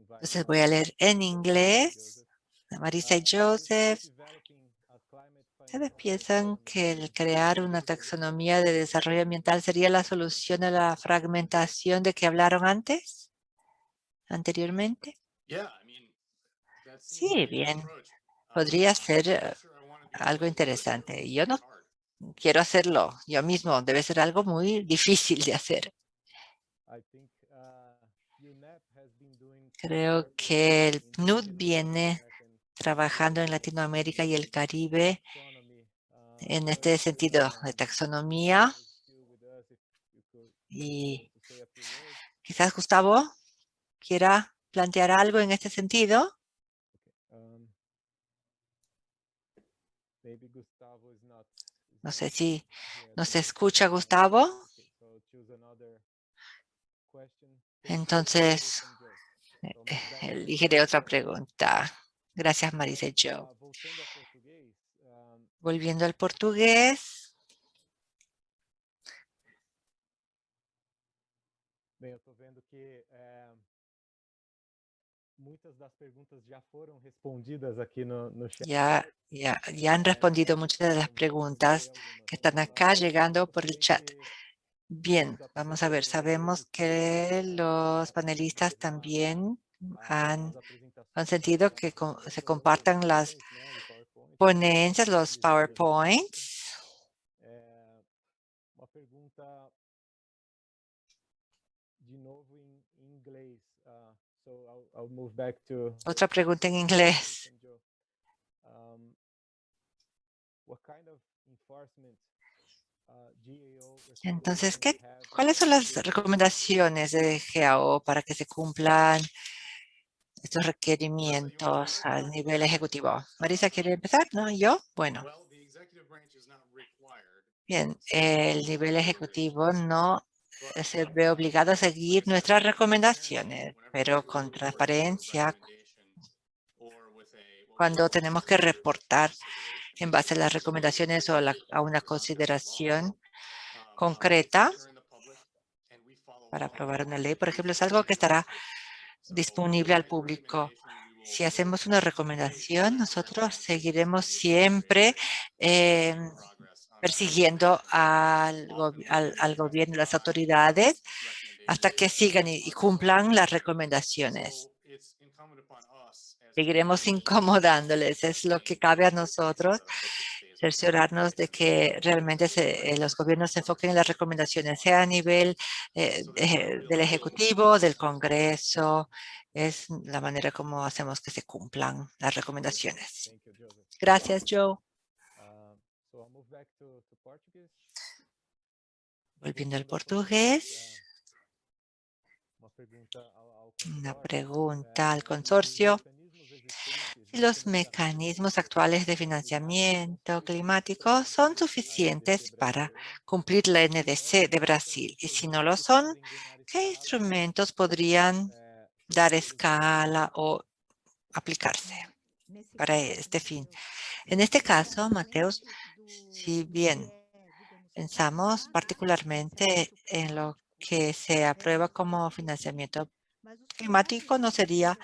Entonces voy a leer en inglés. Marisa y Joseph. ¿Ustedes piensan que el crear una taxonomía de desarrollo ambiental sería la solución a la fragmentación de que hablaron anteriormente? Sí, bien. Podría ser algo interesante. Y yo no quiero hacerlo yo mismo. Debe ser algo muy difícil de hacer. Creo que el PNUD viene trabajando en Latinoamérica y el Caribe en este sentido de taxonomía. Y quizás Gustavo quiera plantear algo en este sentido. No sé si nos escucha Gustavo. Entonces, elegiré otra pregunta. Gracias, Marisa y Joe. Volviendo al portugués. Bem, eu estou vendo que muitas das perguntas já foram respondidas aqui no chat. Ya han respondido muchas de las preguntas que están acá llegando por el chat. Bien, vamos a ver. Sabemos que los panelistas también han consentido que se compartan las ponencias, los PowerPoints. Uma pergunta de novo em inglês. So I'll move back to Otra pregunta en inglés. What kind of enforcement Entonces, ¿cuáles son las recomendaciones de GAO para que se cumplan estos requerimientos al nivel ejecutivo? Marisa, ¿quiere empezar? ¿No? ¿Yo? Bueno. Bien, el nivel ejecutivo no se ve obligado a seguir nuestras recomendaciones, pero con transparencia, cuando tenemos que reportar en base a las recomendaciones o a una consideración concreta para aprobar una ley, por ejemplo, es algo que estará disponible al público. Si hacemos una recomendación, nosotros seguiremos siempre persiguiendo al gobierno y las autoridades hasta que sigan y cumplan las recomendaciones. Seguiremos incomodándoles. Es lo que cabe a nosotros, cerciorarnos de que realmente los gobiernos se enfoquen en las recomendaciones, sea a nivel del Ejecutivo, del Congreso. Es la manera como hacemos que se cumplan las recomendaciones. Gracias, Joe. Volviendo al portugués. Una pregunta al consorcio. Si los mecanismos actuales de financiamiento climático son suficientes para cumplir la NDC de Brasil. Y si no lo son, ¿qué instrumentos podrían dar escala o aplicarse para este fin? En este caso, Mateus, si bien pensamos particularmente en lo que se aprueba como financiamiento climático, no sería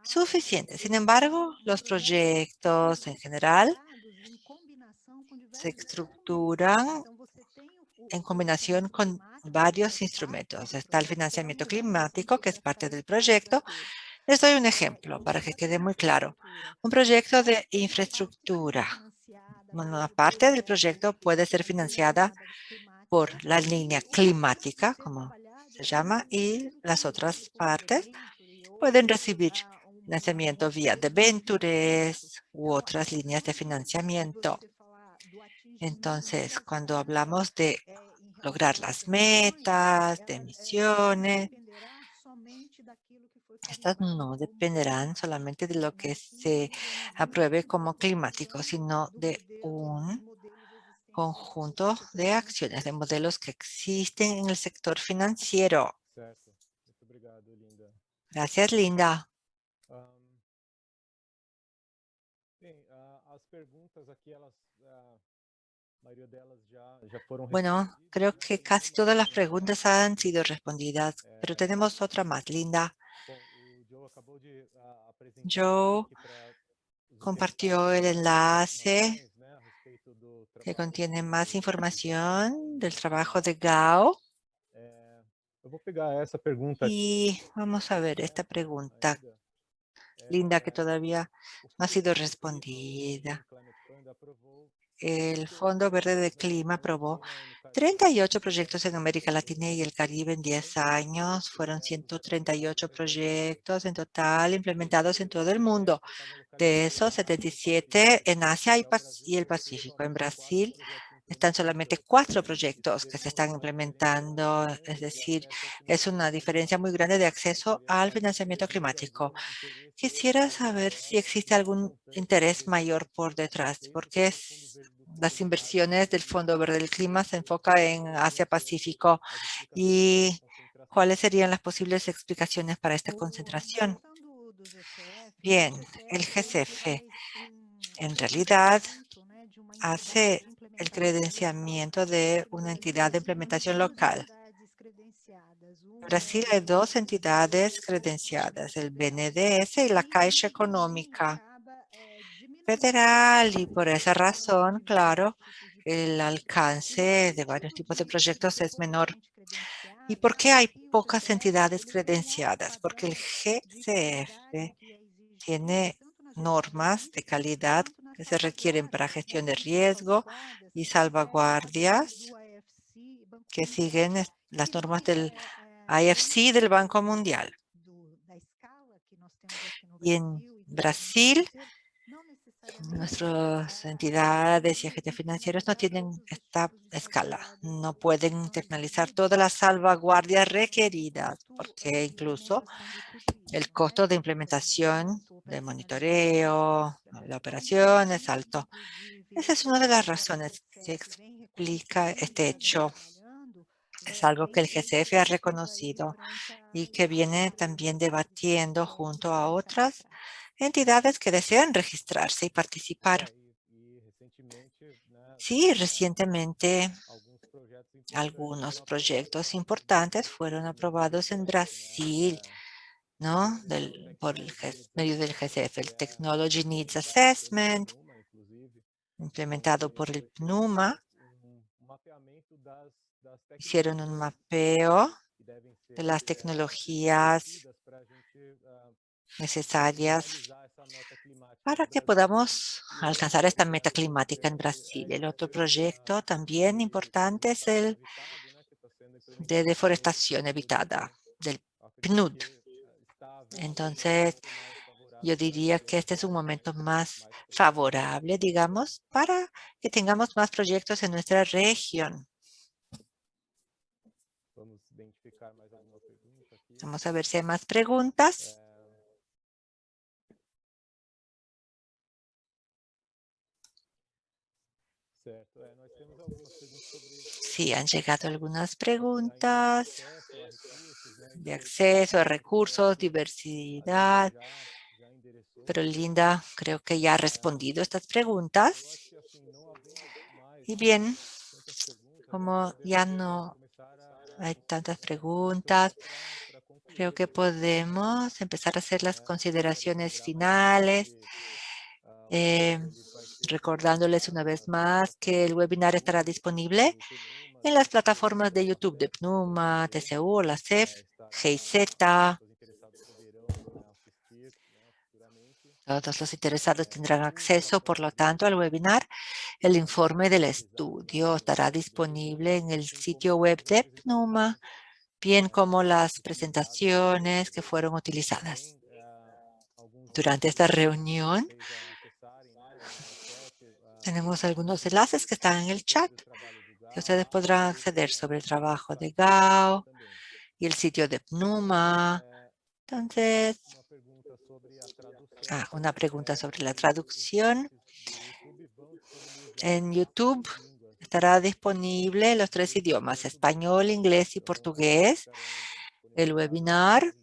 suficiente. Sin embargo, los proyectos en general se estructuran en combinación con varios instrumentos. Está el financiamiento climático, que es parte del proyecto. Les doy un ejemplo para que quede muy claro. Un proyecto de infraestructura. Una parte del proyecto puede ser financiada por la línea climática, como se llama, y las otras partes pueden recibir financiamiento vía debentures u otras líneas de financiamiento. Entonces, cuando hablamos de lograr las metas, de emisiones, estas no dependerán solamente de lo que se apruebe como climático, sino de un conjunto de acciones, de modelos que existen en el sector financiero. Certo. Muito obrigado, Linda. Gracias, Linda. Bem, as perguntas aqui, a maioria delas já foram Bueno, creo que casi todas las preguntas han sido respondidas, pero tenemos otra más, Linda. Bom, o Joe acabou de apresentar Joe aqui para compartió el enlace né, a respeito do que trabalho contiene más información del trabajo de GAO. Eu vou pegar essa pergunta aqui Y vamos a ver esta pregunta. ainda. Linda, que todavía no ha sido respondida. El Fondo Verde de Clima aprobó 38 proyectos en América Latina y el Caribe en 10 años. Fueron 138 proyectos en total implementados en todo el mundo. De esos, 77 en Asia y el Pacífico. En Brasil están solamente 4 proyectos que se están implementando, es decir, es una diferencia muy grande de acceso al financiamiento climático. Quisiera saber si existe algún interés mayor por detrás, porque las inversiones del Fondo Verde del Clima se enfocan en Asia-Pacífico y cuáles serían las posibles explicaciones para esta concentración. Bien, el GCF en realidad hace el credenciamiento de una entidad de implementación local. En Brasil hay 2 entidades credenciadas, el BNDES y la Caixa Económica Federal, y por esa razón, claro, el alcance de varios tipos de proyectos es menor. ¿Y por qué hay pocas entidades credenciadas? Porque el GCF tiene normas de calidad que se requieren para gestión de riesgo y salvaguardias que siguen las normas del IFC del Banco Mundial. Y en Brasil, nuestras entidades y agentes financieros no tienen esta escala. No pueden internalizar todas las salvaguardias requeridas, porque incluso el costo de implementación, de monitoreo, de operación es alto. Esa es una de las razones que explica este hecho. Es algo que el GCF ha reconocido y que viene también debatiendo junto a otras entidades que desean registrarse y participar. Sí, recientemente algunos proyectos importantes fueron aprobados en Brasil, ¿no? Por el medio del GCF, el Technology Needs Assessment, implementado por el PNUMA. Hicieron un mapeo de las tecnologías necesarias para que podamos alcanzar esta meta climática en Brasil. El otro proyecto también importante es el de deforestación evitada, del PNUD. Entonces, yo diría que este es un momento más favorable, digamos, para que tengamos más proyectos en nuestra región. Vamos a ver si hay más preguntas. Sí, han llegado algunas preguntas de acceso a recursos, diversidad. Pero Linda creo que ya ha respondido estas preguntas. Y bien, como ya no hay tantas preguntas, creo que podemos empezar a hacer las consideraciones finales. Recordándoles una vez más que el webinar estará disponible en las plataformas de YouTube de PNUMA, TCU, la CEF, GIZ. Todos los interesados tendrán acceso, por lo tanto, al webinar. El informe del estudio estará disponible en el sitio web de PNUMA, bien como las presentaciones que fueron utilizadas. Durante esta reunión, tenemos algunos enlaces que están en el chat, que ustedes podrán acceder sobre el trabajo de GAO y el sitio de PNUMA. Entonces, una pregunta sobre la traducción. En YouTube estará disponible los 3 idiomas, español, inglés y portugués. El webinar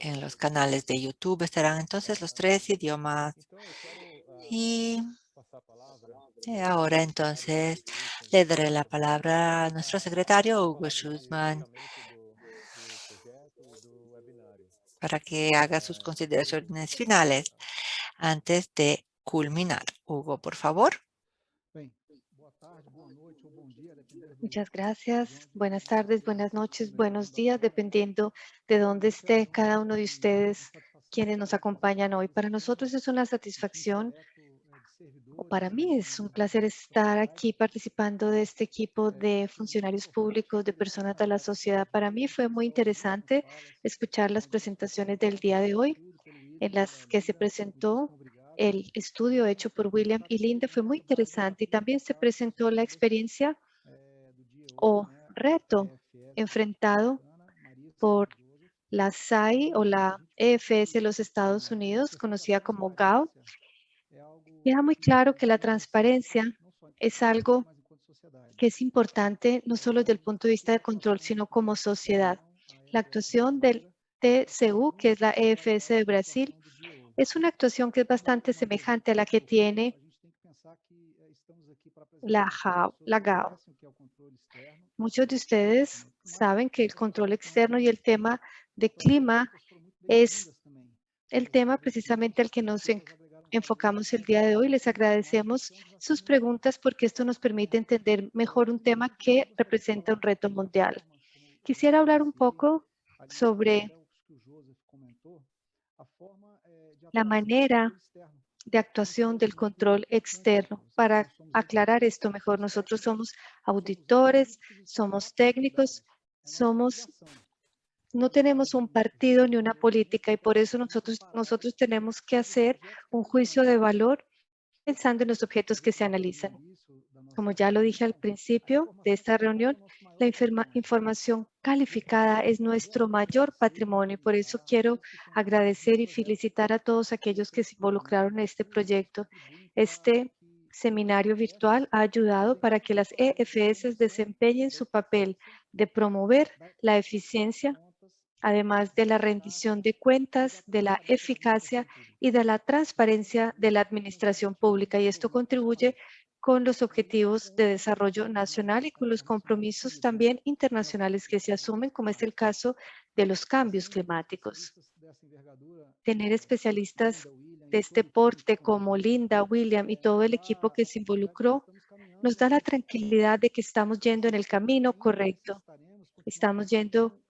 en los canales de YouTube estarán entonces los 3 idiomas. Y ahora entonces le daré la palabra a nuestro secretario Hugo Schussmann para que haga sus consideraciones finales antes de culminar. Hugo, por favor. Muchas gracias. Buenas tardes, buenas noches, buenos días, dependiendo de dónde esté cada uno de ustedes quienes nos acompañan hoy. Para nosotros es una satisfacción, o para mí es un placer estar aquí participando de este equipo de funcionarios públicos, de personas de la sociedad. Para mí fue muy interesante escuchar las presentaciones del día de hoy, en las que se presentó el estudio hecho por William y Linda. Fue muy interesante y también se presentó la experiencia o reto enfrentado por la SAI o la EFS de los Estados Unidos, conocida como GAO. Queda muy claro que la transparencia es algo que es importante no solo desde el punto de vista de control, sino como sociedad. La actuación del TCU, que es la EFS de Brasil, es una actuación que es bastante semejante a la que tiene la GAO. Muchos de ustedes saben que el control externo y el tema de clima es el tema precisamente al que nos enfocamos el día de hoy. Les agradecemos sus preguntas porque esto nos permite entender mejor un tema que representa un reto mundial. Quisiera hablar un poco sobre la manera de actuación del control externo. Para aclarar esto mejor, nosotros somos auditores, somos técnicos, no tenemos un partido ni una política y por eso nosotros tenemos que hacer un juicio de valor pensando en los objetos que se analizan. Como ya lo dije al principio de esta reunión, la información calificada es nuestro mayor patrimonio y por eso quiero agradecer y felicitar a todos aquellos que se involucraron en este proyecto. Este seminario virtual ha ayudado para que las EFS desempeñen su papel de promover la eficiencia, además de la rendición de cuentas, de la eficacia y de la transparencia de la administración pública. Y esto contribuye con los objetivos de desarrollo nacional y con los compromisos también internacionales que se asumen, como es el caso de los cambios climáticos. Tener especialistas de este porte como Linda, William y todo el equipo que se involucró nos da la tranquilidad de que estamos yendo en el camino correcto. Estamos yendo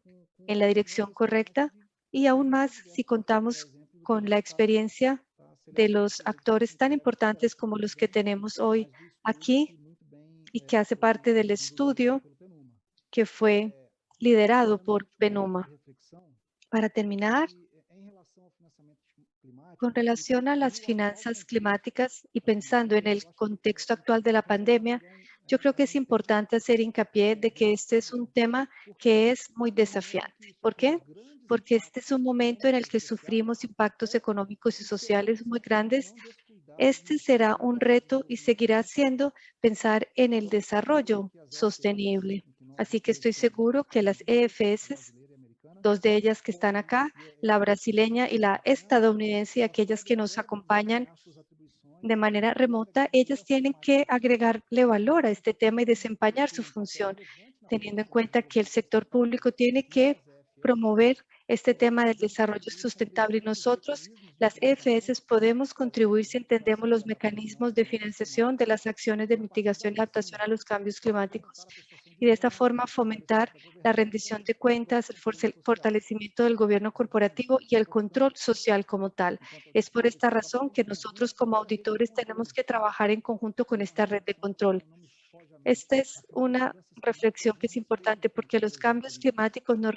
en la dirección correcta y aún más si contamos con la experiencia de los actores tan importantes como los que tenemos hoy aquí y que hace parte del estudio que fue liderado por PENUMA. Para terminar, con relación a las finanzas climáticas y pensando en el contexto actual de la pandemia, yo creo que es importante hacer hincapié de que este es un tema que es muy desafiante. ¿Por qué? Porque este es un momento en el que sufrimos impactos económicos y sociales muy grandes. Este será un reto y seguirá siendo pensar en el desarrollo sostenible. Así que estoy seguro que las EFS, dos de ellas que están acá, la brasileña y la estadounidense, y aquellas que nos acompañan de manera remota, ellas tienen que agregarle valor a este tema y desempeñar su función, teniendo en cuenta que el sector público tiene que promover este tema del desarrollo sustentable y nosotros, las EFS, podemos contribuir si entendemos los mecanismos de financiación de las acciones de mitigación y adaptación a los cambios climáticos y de esta forma fomentar la rendición de cuentas, el fortalecimiento del gobierno corporativo y el control social como tal. Es por esta razón que nosotros como auditores tenemos que trabajar en conjunto con esta red de control. Esta es una reflexión que es importante porque los cambios climáticos no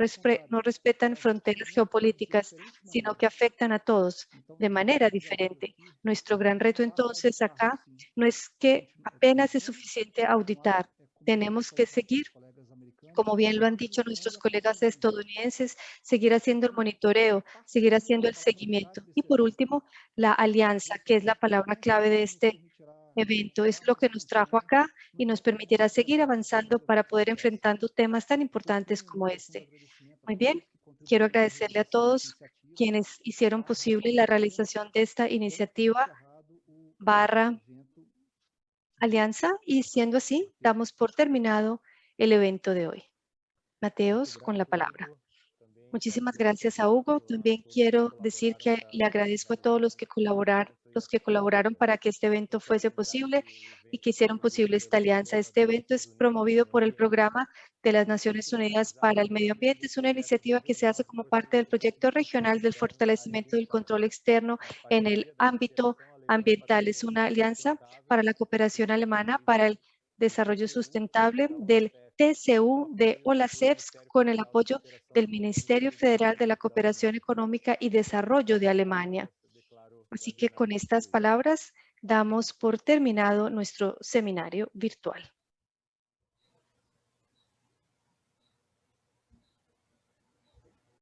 respetan fronteras geopolíticas, sino que afectan a todos de manera diferente. Nuestro gran reto entonces acá no es que apenas es suficiente auditar, tenemos que seguir, como bien lo han dicho nuestros colegas estadounidenses, seguir haciendo el monitoreo, seguir haciendo el seguimiento. Y por último, la alianza, que es la palabra clave de este evento, es lo que nos trajo acá y nos permitirá seguir avanzando para poder enfrentando temas tan importantes como este. Muy bien, quiero agradecerle a todos quienes hicieron posible la realización de esta iniciativa / alianza y siendo así, damos por terminado el evento de hoy. Mateos, con la palabra. Muchísimas gracias a Hugo. También quiero decir que le agradezco a todos los que colaboraron los que colaboraron para que este evento fuese posible y que hicieron posible esta alianza. Este evento es promovido por el Programa de las Naciones Unidas para el Medio Ambiente. Es una iniciativa que se hace como parte del proyecto regional del fortalecimiento del control externo en el ámbito ambiental. Es una alianza para la cooperación alemana para el desarrollo sustentable del TCU de OLACEPS con el apoyo del Ministerio Federal de la Cooperación Económica y Desarrollo de Alemania. Así que con estas palabras damos por terminado nuestro seminario virtual.